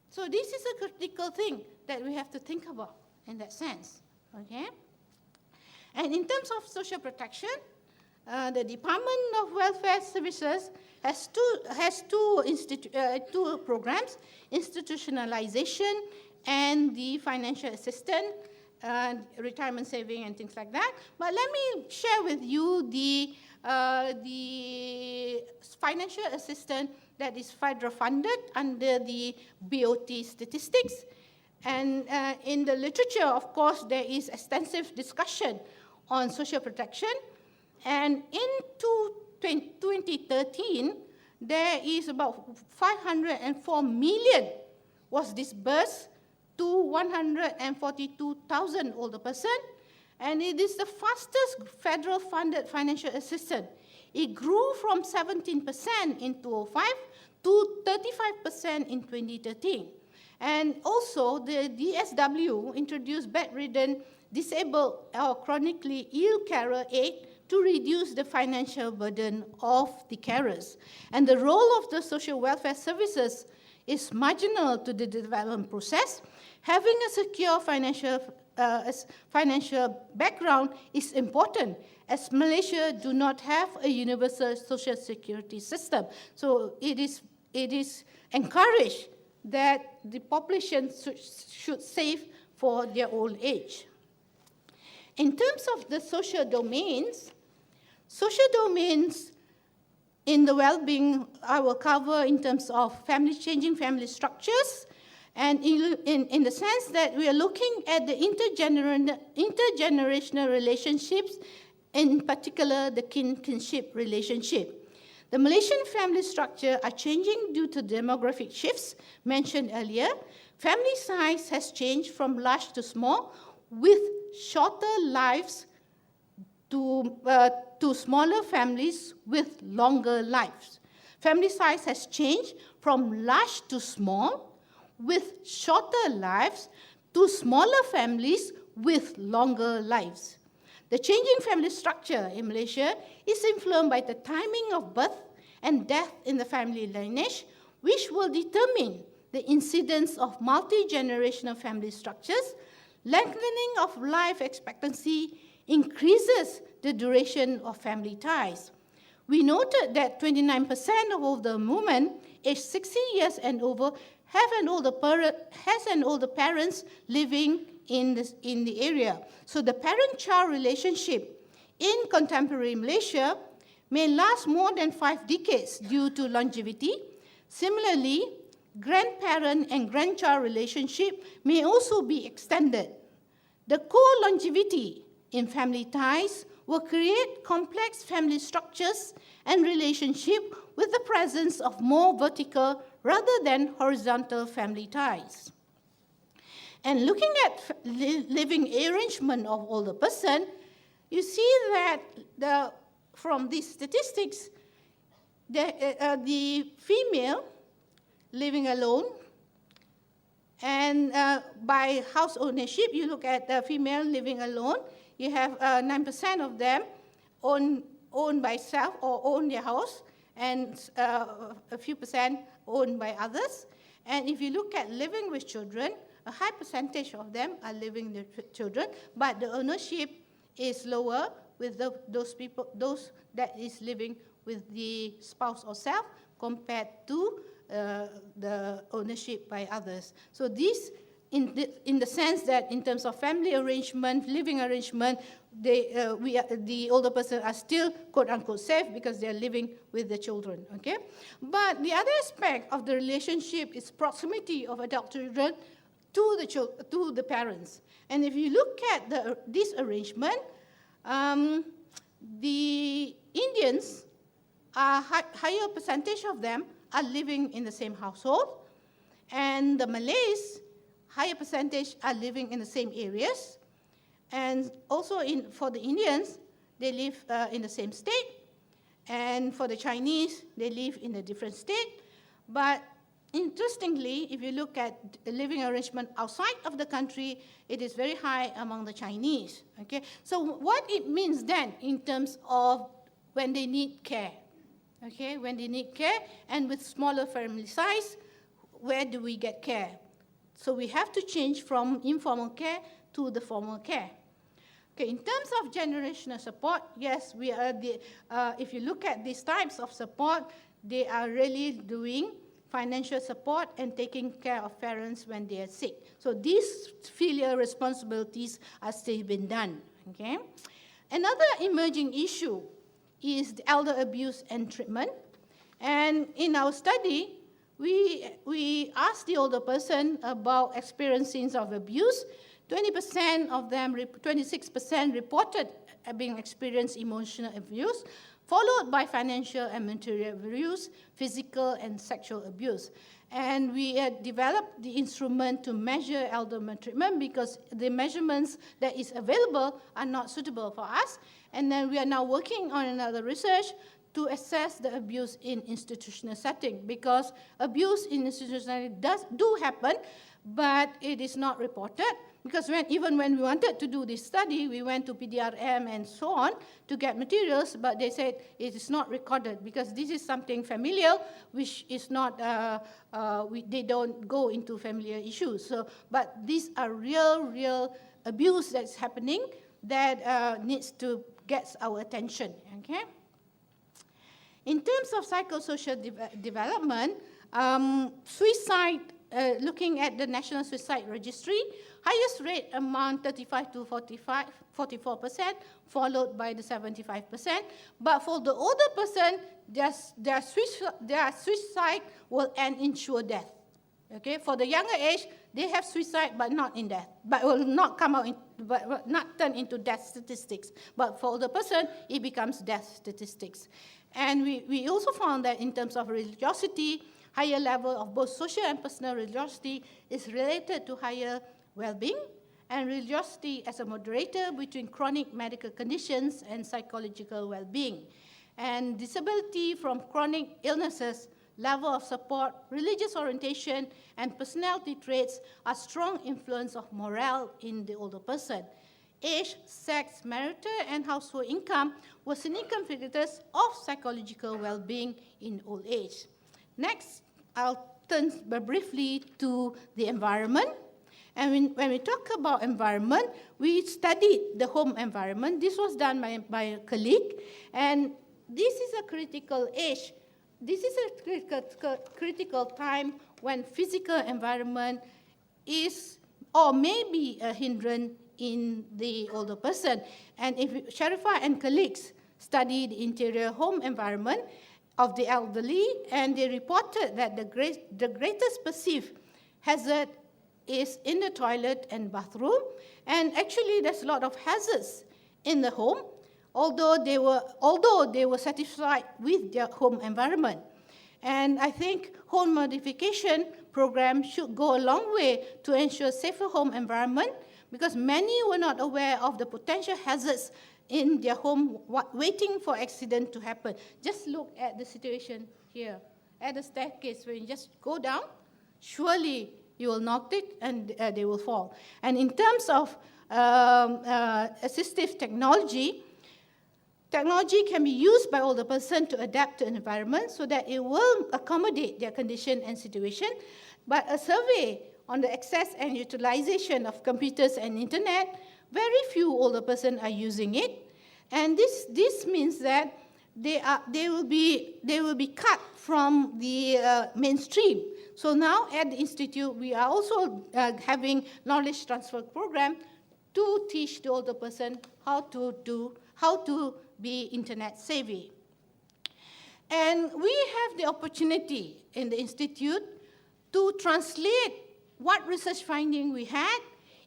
So this is a critical thing that we have to think about in that sense, okay? And in terms of social protection, the Department of Welfare Services has two programs, institutionalization and the financial assistance, retirement saving and things like that. But let me share with you the financial assistance that is federal funded under the BOT statistics. And in the literature, of course, there is extensive discussion on social protection. And in 2013, there is about 504 million was disbursed to 142,000 older persons. And it is the fastest federal funded financial assistance. It grew from 17% in 2005 to 35% in 2013. And also, the DSW introduced bedridden, disabled, or chronically ill carer aid to reduce the financial burden of the carers. And the role of the social welfare services is marginal to the development process. Having a secure financial background is important, as Malaysia do not have a universal social security system. So it is encouraged that the population should save for their old age. In terms of the social domains in the well-being, I will cover in terms of changing family structures, and in the sense that we are looking at the intergenerational relationships, in particular the kinship relationship. The Malaysian family structure are changing due to demographic shifts mentioned earlier. Family size has changed from large to small, with shorter lives to smaller families with longer lives. Family size has changed from large to small, with shorter lives, to smaller families with longer lives. The changing family structure in Malaysia is influenced by the timing of birth and death in the family lineage, which will determine the incidence of multi-generational family structures. Lengthening of life expectancy increases the duration of family ties. We noted that 29% of older women aged 60 years and over has an older parents living in the area. So the parent-child relationship in contemporary Malaysia may last more than 5 decades due to longevity. Similarly, grandparent and grandchild relationship may also be extended. The co-longevity in family ties will create complex family structures and relationship with the presence of more vertical rather than horizontal family ties. And looking at living arrangement of older person, you see that from these statistics, the female living alone, and by house ownership, you look at the female living alone, you have 9% of them own by self or own their house, and a few percent owned by others. And if you look at living with children, a high percentage of them are living with children, but the ownership is lower with those that is living with the spouse or self compared to the ownership by others. So this, in the sense that in terms of family arrangement, living arrangement, the older person are still quote-unquote safe because they are living with the children, okay? But the other aspect of the relationship is proximity of adult children to the parents. And if you look at this arrangement, the Indians, a higher percentage of them are living in the same household, and the Malays, higher percentage are living in the same areas, and also for the Indians, they live in the same state, and for the Chinese, they live in a different state. But interestingly, if you look at the living arrangement outside of the country, it is very high among the Chinese. Okay, so what it means then in terms of when they need care, okay, when they need care, and with smaller family size, where do we get care? So we have to change from informal care to the formal care. Okay, in terms of generational support, yes, we are if you look at these types of support, they are really doing financial support and taking care of parents when they are sick. So these filial responsibilities are still being done. Okay. Another emerging issue is the elder abuse and treatment. And in our study, we asked the older person about experiences of abuse. 20% of them, 26% reported being experienced emotional abuse, followed by financial and material abuse, physical and sexual abuse. And we had developed the instrument to measure elder treatment because the measurements that is available are not suitable for us. And then we are now working on another research to assess the abuse in institutional setting, because abuse in institutional setting do happen, but it is not reported. Because even when we wanted to do this study, we went to PDRM and so on to get materials, but they said it is not recorded because this is something familial, which is not, they don't go into familiar issues. So, but these are real abuse that's happening that needs to get our attention, okay? In terms of psychosocial development, suicide, looking at the National Suicide Registry, highest rate among 35 to 44%, followed by the 75%. But for the older person, their suicide will end in sure death. Okay, for the younger age, they have suicide but not in death, but will not come out, but not turn into death statistics. But for the person, it becomes death statistics. And we also found that in terms of religiosity, higher level of both social and personal religiosity is related to higher well-being, and religiosity as a moderator between chronic medical conditions and psychological well-being. And disability from chronic illnesses, level of support, religious orientation, and personality traits are strong influence of morale in the older person. Age, sex, marital, and household income were significant factors of psychological well-being in old age. Next, I'll turn briefly to the environment. And when we talk about environment, we studied the home environment. This was done by a colleague. And this is a critical age. This is a critical time when physical environment is or may be a hindrance in the older person. And if Sharifah and colleagues studied the interior home environment of the elderly, and they reported that the greatest perceived hazard is in the toilet and bathroom. And actually, there's a lot of hazards in the home, although they were satisfied with their home environment. And I think home modification program should go a long way to ensure safer home environment, because many were not aware of the potential hazards in their home, waiting for accident to happen. Just look at the situation here, at the staircase, when you just go down, surely you will knock it and they will fall. And in terms of assistive technology, technology can be used by older person to adapt to an environment so that it will accommodate their condition and situation. But a survey on the access and utilization of computers and internet, very few older person are using it. And this means that they will be cut from the mainstream. So now at the Institute, we are also having knowledge transfer program to teach the older person how to be internet savvy. And we have the opportunity in the Institute to translate what research finding we had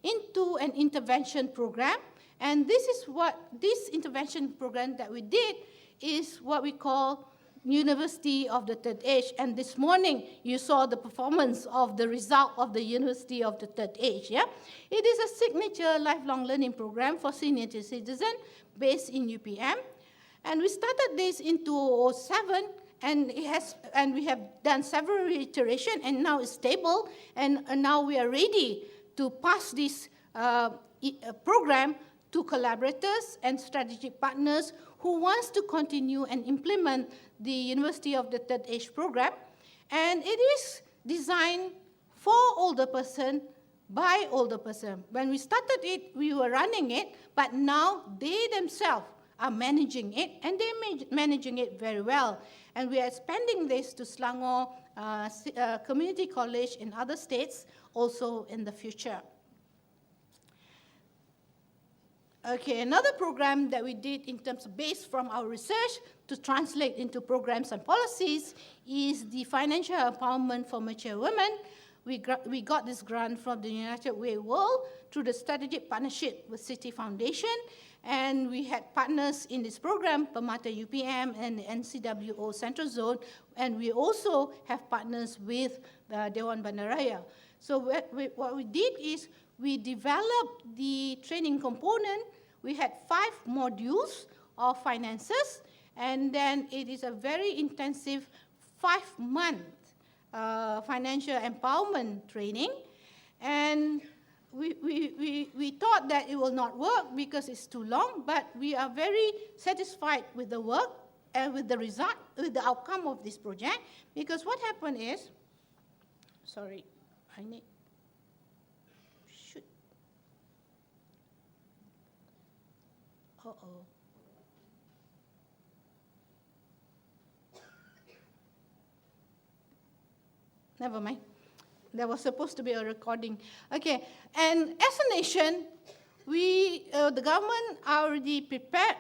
into an intervention program. And this intervention program that we did is what we call University of the Third Age. And this morning, you saw the performance of the result of the University of the Third Age. Yeah? It is a signature lifelong learning program for senior citizens based in UPM. And we started this in 2007, and we have done several iterations, and now it's stable, and now we are ready to pass this program to collaborators and strategic partners who wants to continue and implement the University of the Third Age program. And it is designed for older person, by older person. When we started it, we were running it, but now they themselves are managing it, and they're managing it very well. And we are expanding this to Selangor Community College in other states also in the future. Okay, another program that we did in terms of based from our research to translate into programs and policies is the financial empowerment for mature women. We got this grant from the United Way World through the strategic partnership with City Foundation, and we had partners in this program, Permata UPM and NCWO Central Zone, and we also have partners with Dewan Bandaraya. So what we did is we developed the training component. We had 5 modules of finances, and then it is a very intensive 5-month financial empowerment training. And we thought that it will not work because it's too long, but we are very satisfied with the work and with the result, with the outcome of this project. Because what happened is, sorry, uh-oh. Never mind. There was supposed to be a recording. Okay, and as a nation, the government already prepared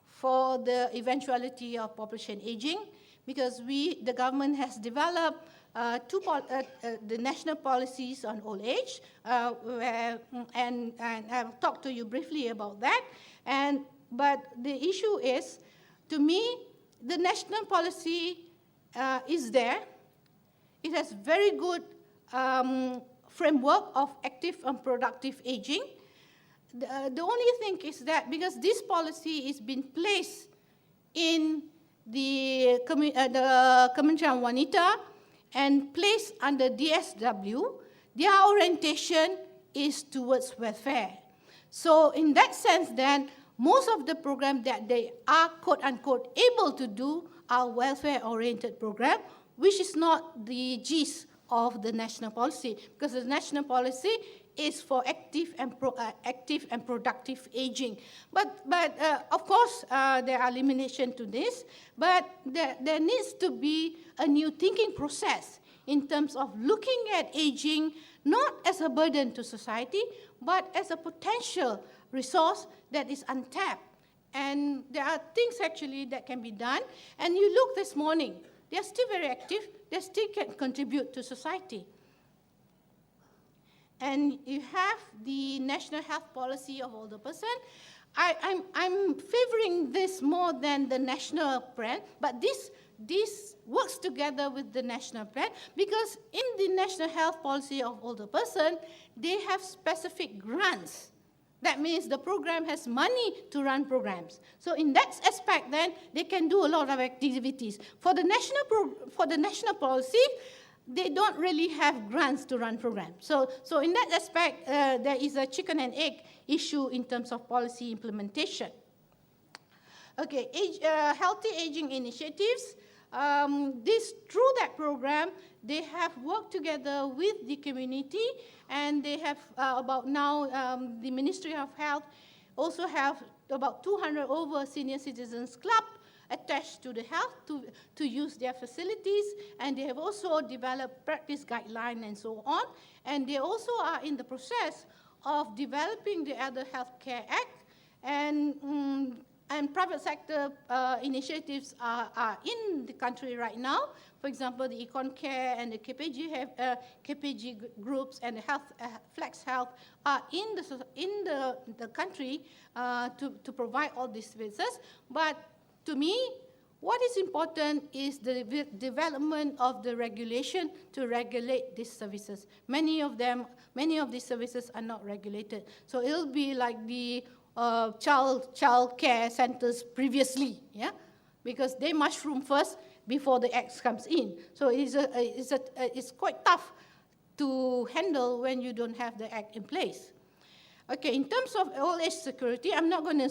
for the eventuality of population aging, because the government has developed the national policies on old age, and I've talked to you briefly about that. But the issue is, to me, the national policy is there. It has very good framework of active and productive aging. The only thing is that because this policy is being placed in the Kementerian Wanita and placed under DSW, their orientation is towards welfare. So in that sense, then, most of the programs that they are, quote-unquote, able to do are welfare-oriented programs, which is not the gist of the national policy, because the national policy is for active and productive aging. But of course, there are limitations to this, but there needs to be a new thinking process in terms of looking at aging not as a burden to society, but as a potential resource that is untapped. And there are things actually that can be done. And you look this morning, they are still very active, they still can contribute to society. And you have the national health policy of older person. I'm favoring this more than the national plan, but this works together with the national plan, because in the national health policy of older person, they have specific grants. That means the program has money to run programs. So in that aspect, then, they can do a lot of activities. For the national policy, they don't really have grants to run programs. So in that aspect, there is a chicken and egg issue in terms of policy implementation. Okay, healthy aging initiatives. Through that program, they have worked together with the community, and they have about now, the Ministry of Health also have about 200 over senior citizens club attached to the health to use their facilities, and they have also developed practice guidelines and so on. And they also are in the process of developing the Elder Health Care Act, and and private sector initiatives are in the country right now. For example, the Econ Care and the KPG groups and the Flex Health are in the country to provide all these services. But to me, what is important is the development of the regulation to regulate these services. Many of these services are not regulated. So it'll be like the child care centers previously, yeah, because they mushroom first before the Act comes in. So it's quite tough to handle when you don't have the Act in place. Okay, in terms of old age security, I'm not going to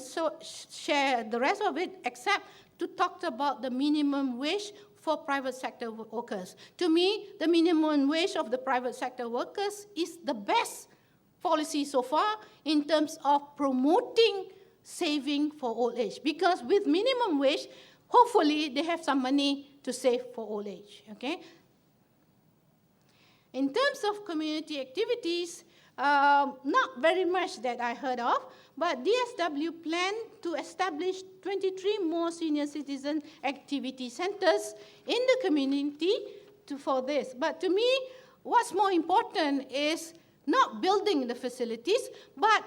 share the rest of it except to talk about the minimum wage for private sector workers. To me, the minimum wage of the private sector workers is the best policy so far in terms of promoting saving for old age. Because with minimum wage, hopefully they have some money to save for old age, okay? In terms of community activities, not very much that I heard of, but DSW planned to establish 23 more senior citizen activity centers in the community for this. But to me, what's more important is not building the facilities, but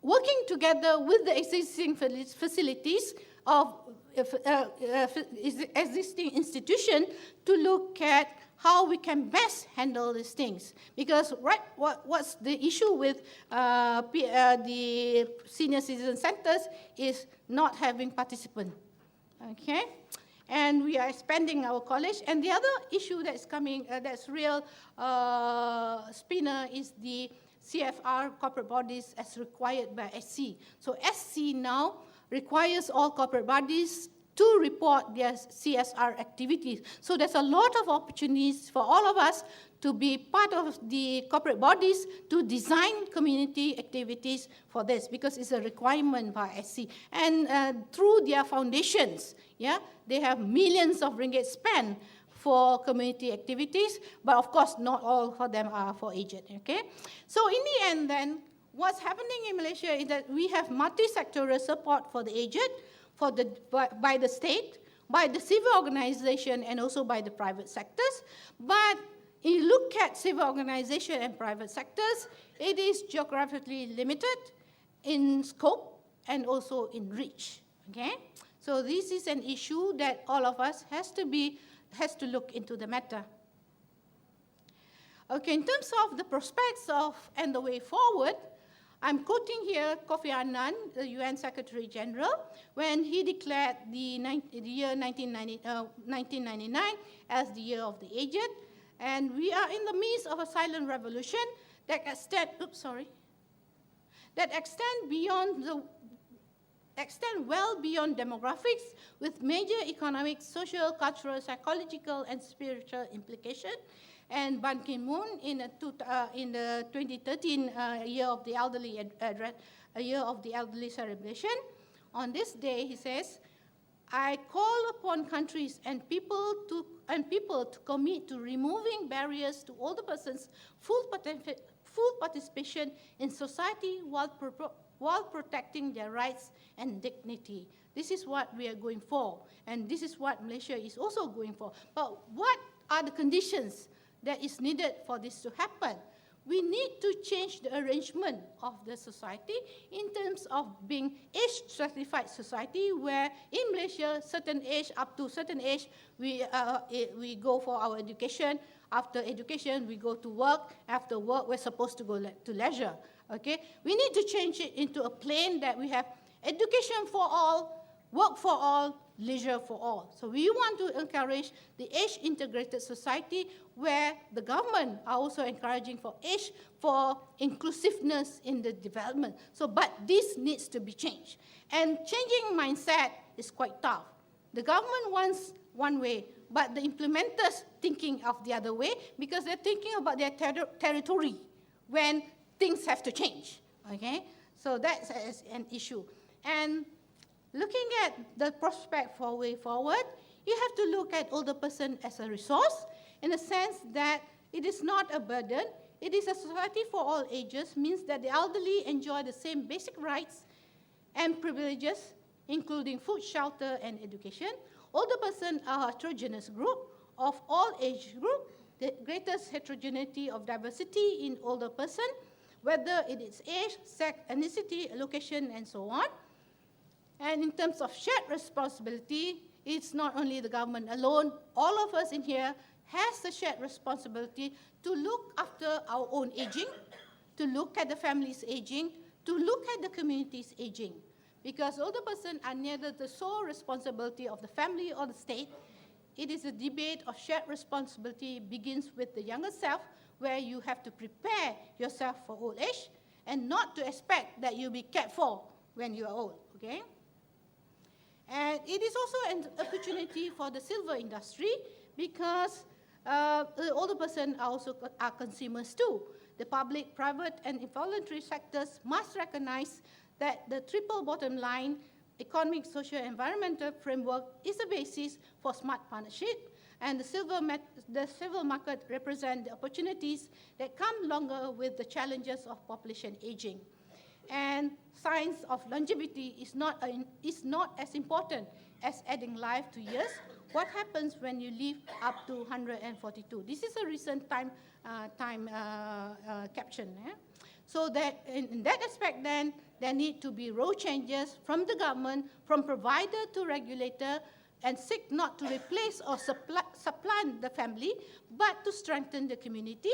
working together with the existing facilities of existing institution to look at how we can best handle these things. Because what's the issue with the senior citizen centers is not having participants, okay? And we are expanding our college. And the other issue that's coming, that's real spinner is the CFR corporate bodies as required by SC. So SC now requires all corporate bodies to report their CSR activities. So there's a lot of opportunities for all of us to be part of the corporate bodies to design community activities for this, because it's a requirement by SC. And through their foundations, yeah, they have millions of ringgit spent for community activities, but of course not all of them are for aged, okay? So in the end then, what's happening in Malaysia is that we have multi-sectoral support for the aged, by the state, by the civil organization, and also by the private sectors. But if you look at civil organization and private sectors, it is geographically limited in scope and also in reach, okay? So this is an issue that all of us has to look into the matter. Okay, in terms of the prospects and the way forward, I'm quoting here Kofi Annan, the UN Secretary General, when he declared the year 1999 as the year of the aged. And we are in the midst of a silent revolution that extend well beyond demographics, with major economic, social, cultural, psychological, and spiritual implications. And Ban Ki-moon in the 2013 year of the elderly celebration, on this day he says, "I call upon countries and people to commit to removing barriers to older persons' full participation in society while protecting their rights and dignity." This is what we are going for, and this is what Malaysia is also going for. But what are the conditions that is needed for this to happen? We need to change the arrangement of the society in terms of being age-stratified society, where in Malaysia, certain age, up to certain age, we go for our education. After education, we go to work. After work, we're supposed to go to leisure, okay? We need to change it into a plane that we have education for all, work for all, leisure for all. So we want to encourage the age-integrated society where the government are also encouraging for age, for inclusiveness in the development. So, but this needs to be changed. And changing mindset is quite tough. The government wants one way, but the implementers thinking of the other way, because they're thinking about their territory when things have to change, okay? So that's an issue. And looking at the prospect for way forward, you have to look at older person as a resource, in the sense that it is not a burden. It is a society for all ages, means that the elderly enjoy the same basic rights and privileges, including food, shelter, and education. Older persons are a heterogeneous group of all age group. The greatest heterogeneity of diversity in older person, whether it is age, sex, ethnicity, location, and so on. And in terms of shared responsibility, it's not only the government alone. All of us in here has the shared responsibility to look after our own aging, to look at the family's aging, to look at the community's aging. Because older persons are neither the sole responsibility of the family or the state. It is a debate of shared responsibility begins with the younger self, where you have to prepare yourself for old age and not to expect that you'll be cared for when you are old, okay? And it is also an opportunity for the silver industry because the older person are consumers too. The public, private, and voluntary sectors must recognize that the triple bottom line, economic, social, and environmental framework is the basis for smart partnership, and the silver market represents the opportunities that come longer with the challenges of population aging. And science of longevity is not as important as adding life to years. What happens when you live up to 142? This is a recent time caption. So that in that aspect, then, there need to be role changes from the government, from provider to regulator, and seek not to replace or supplant the family, but to strengthen the community.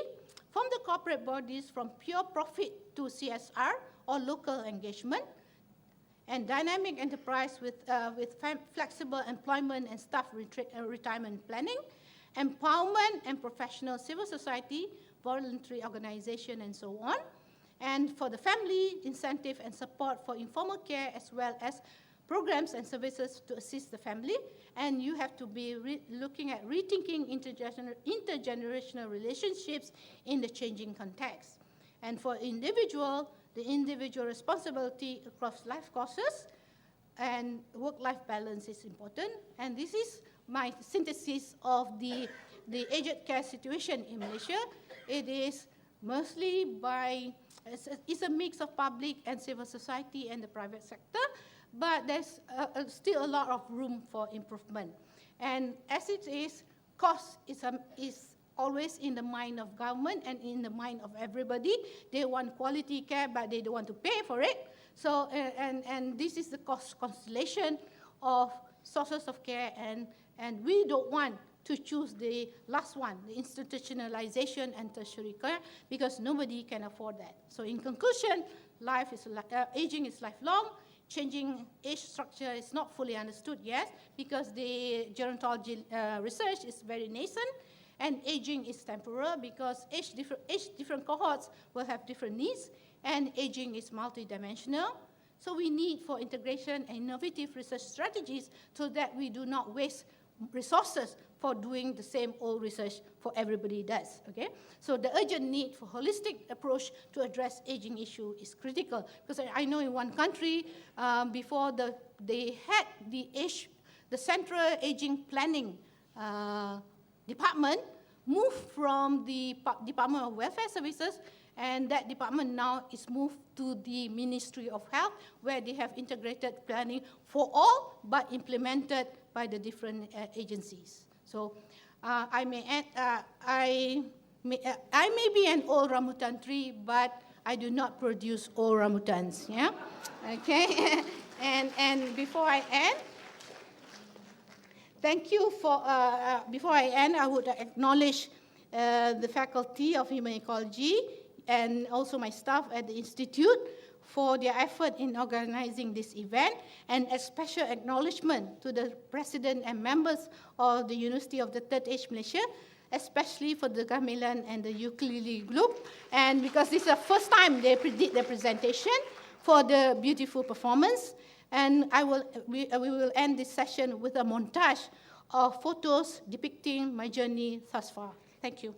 From the corporate bodies, from pure profit to CSR or local engagement, and dynamic enterprise with flexible employment and staff retirement planning, empowerment and professional civil society, voluntary organization, and so on. And for the family, incentive and support for informal care, as well as programs and services to assist the family. And you have to be looking at rethinking intergenerational relationships in the changing context. And for individual, the individual responsibility across life courses and work-life balance is important. And this is my synthesis of the aged care situation in Malaysia. It is mostly it's a mix of public and civil society and the private sector, but there's still a lot of room for improvement. And as it is, cost is always in the mind of government and in the mind of everybody. They want quality care, but they don't want to pay for it. So, and this is the cost constellation of sources of care, and we don't want to choose the last one, the institutionalization and tertiary care, because nobody can afford that. So in conclusion, aging is lifelong. Changing age structure is not fully understood yet because the gerontology research is very nascent, and aging is temporal because different cohorts will have different needs, and aging is multidimensional. So we need for integration and innovative research strategies so that we do not waste resources for doing the same old research for everybody does, okay? So the urgent need for holistic approach to address aging issue is critical, because I know in one country, before they had the Central Aging Planning Department moved from the Department of Welfare Services, and that department now is moved to the Ministry of Health, where they have integrated planning for all, but implemented by the different agencies. So I may be an old rambutan tree, but I do not produce old rambutans. Yeah, okay. and before I end, thank you for. Before I end, I would acknowledge the Faculty of Human Ecology and also my staff at the Institute for their effort in organizing this event, and a special acknowledgement to the President and members of the University of the Third Age Malaysia, especially for the gamelan and the ukulele group, and because this is the first time they did their presentation, for the beautiful performance. And we will end this session with a montage of photos depicting my journey thus far. Thank you.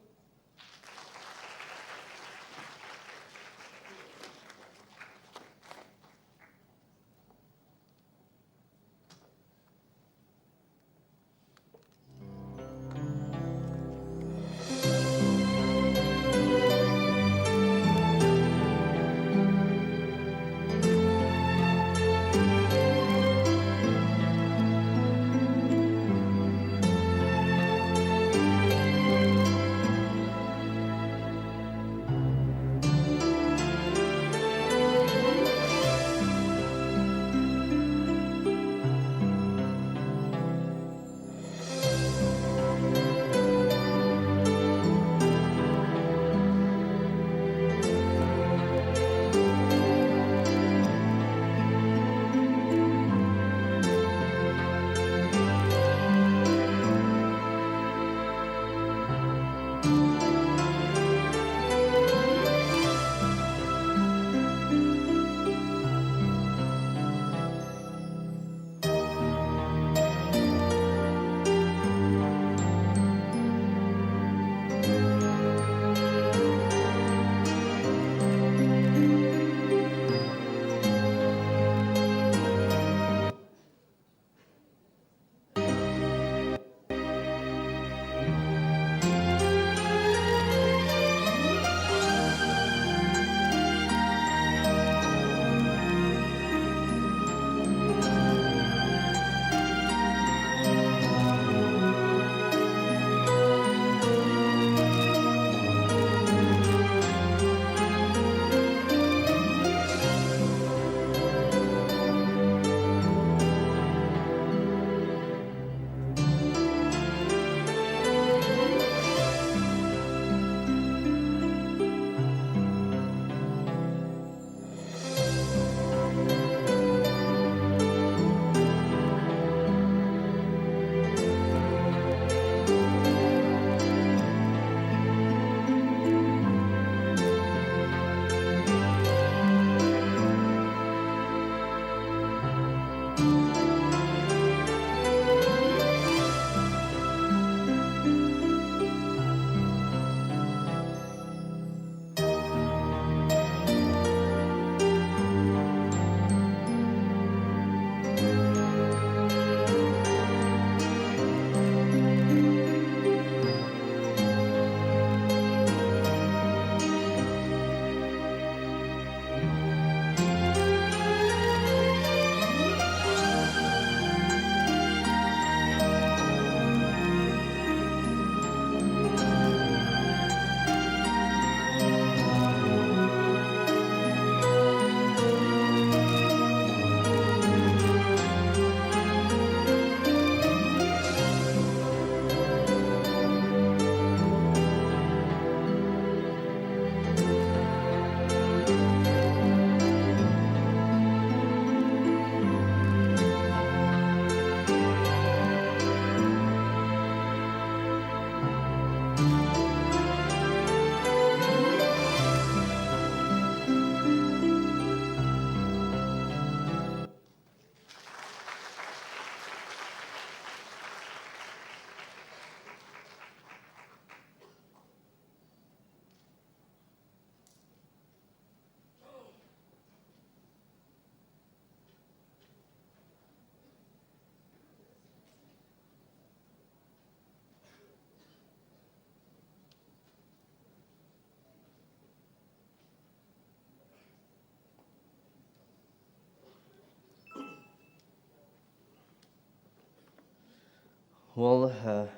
Well,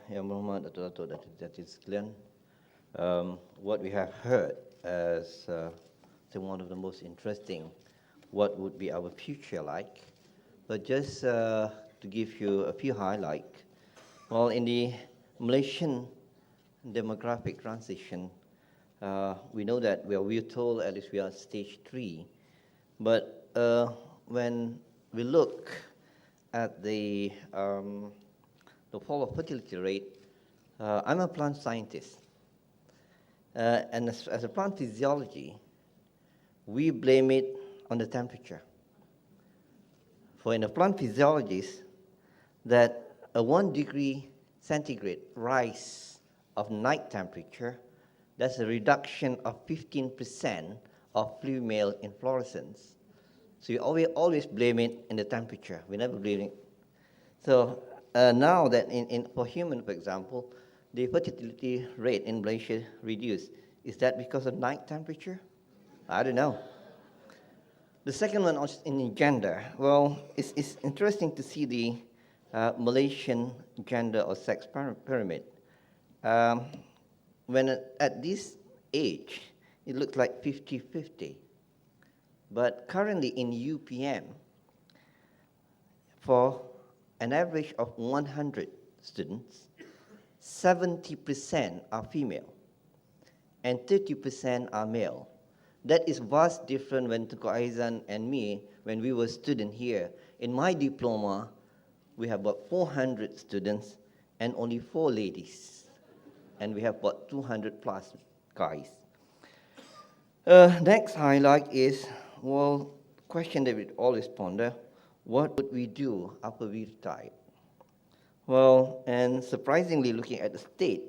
Ya Muhammad, that is clear. What we have heard as one of the most interesting, what would be our future like. But just to give you a few highlights, well, in the Malaysian demographic transition, we know that we're told at least we are stage 3. But when we look at the fall of fertility rate, I'm a plant scientist. And as a plant physiology, we blame it on the temperature. For in a plant physiologist, that a 1 degree centigrade rise of night temperature, that's a reduction of 15% of female inflorescence. So you always blame it in the temperature. We never blame it. So now that for human, for example, the fertility rate in Malaysia reduced. Is that because of night temperature? I don't know. The second one is in gender. Well, it's interesting to see the Malaysian gender or sex pyramid. When at this age, it looks like 50-50. But currently in UPM, for an average of 100 students, 70% are female and 30% are male. That is vast different when Tengku Aizan and me, when we were students here. In my diploma, we have about 400 students and only 4 ladies. And we have about 200 plus guys. Next highlight is, well, question that we always ponder, what would we do after we retire? Well, and surprisingly, looking at the state,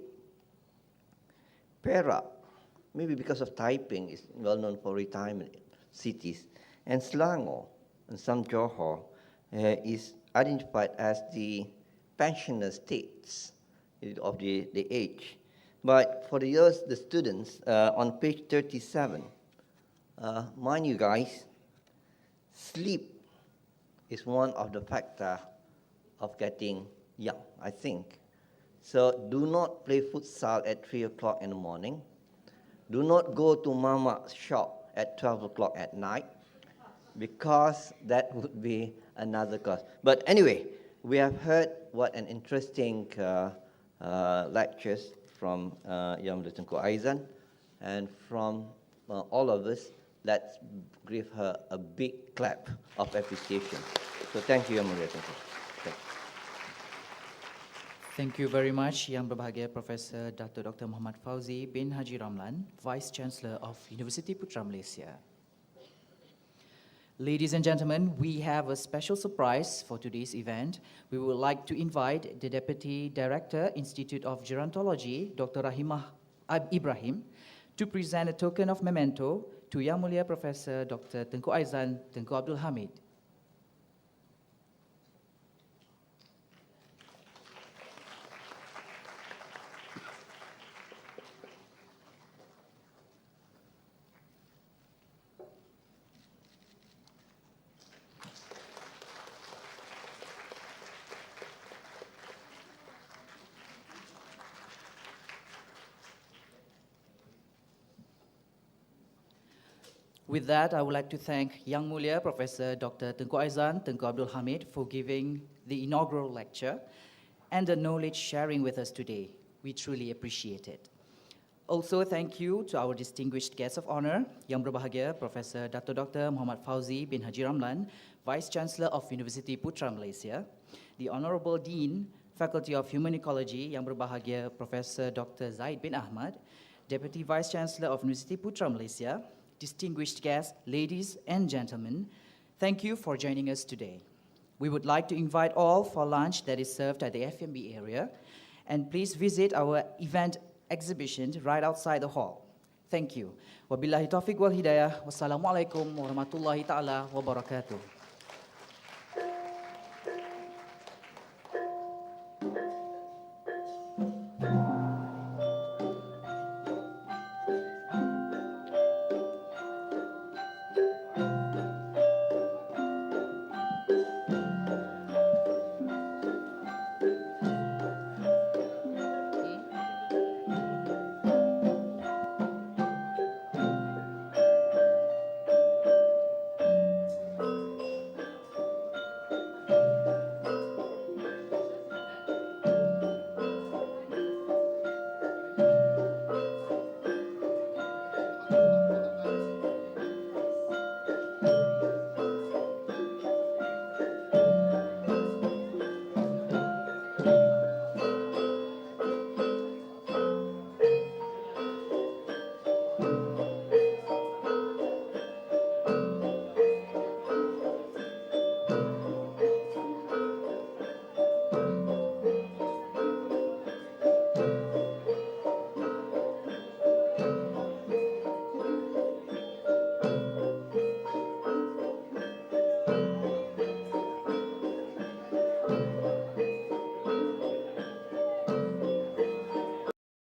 Perak, maybe because of typing, is well known for retirement cities, and Selangor and some Johor is identified as the pensioner states of the age. But for the students, on page 37, mind you guys, sleep is one of the factors of getting young, I think. So do not play futsal at 3 o'clock in the morning. Do not go to Mama's shop at 12 o'clock at night, because that would be another cost. But anyway, we have heard what an interesting lectures from Yang Tengku Aizan, and from all of us. Let's give her a big clap of appreciation. So thank you, Mulia. Thank you. Thank you very much, Yang Berbahagia Professor Dr. Muhammad Fauzi bin Haji Ramlan, Vice Chancellor of University Putra Malaysia. Ladies and gentlemen, we have a special surprise for today's event. We would like to invite the Deputy Director, Institute of Gerontology, Dr. Rahimah Ibrahim, to present a token of memento to Yang Mulia Professor Dr. Tengku Aizan, Tengku Abdul Hamid. With that, I would like to thank Yang Mulia Professor Dr. Tengku Aizan, Tengku Abdul Hamid for giving the inaugural lecture and the knowledge sharing with us today. We truly appreciate it. Also, thank you to our distinguished guests of honor, Yang Berbahagia Professor Dr. Muhammad Fauzi bin Haji Ramlan, Vice Chancellor of University Putra Malaysia, the Honorable Dean, Faculty of Human Ecology, Yang Berbahagia Professor Dr. Zaid bin Ahmad, Deputy Vice Chancellor of University Putra Malaysia, distinguished guests, ladies and gentlemen, thank you for joining us today. We would like to invite all for lunch that is served at the FMB area, and please visit our event exhibition right outside the hall. Thank you. Wabillahi taufiq wal hidayah. Wassalamualaikum warahmatullahi ta'ala wabarakatuh.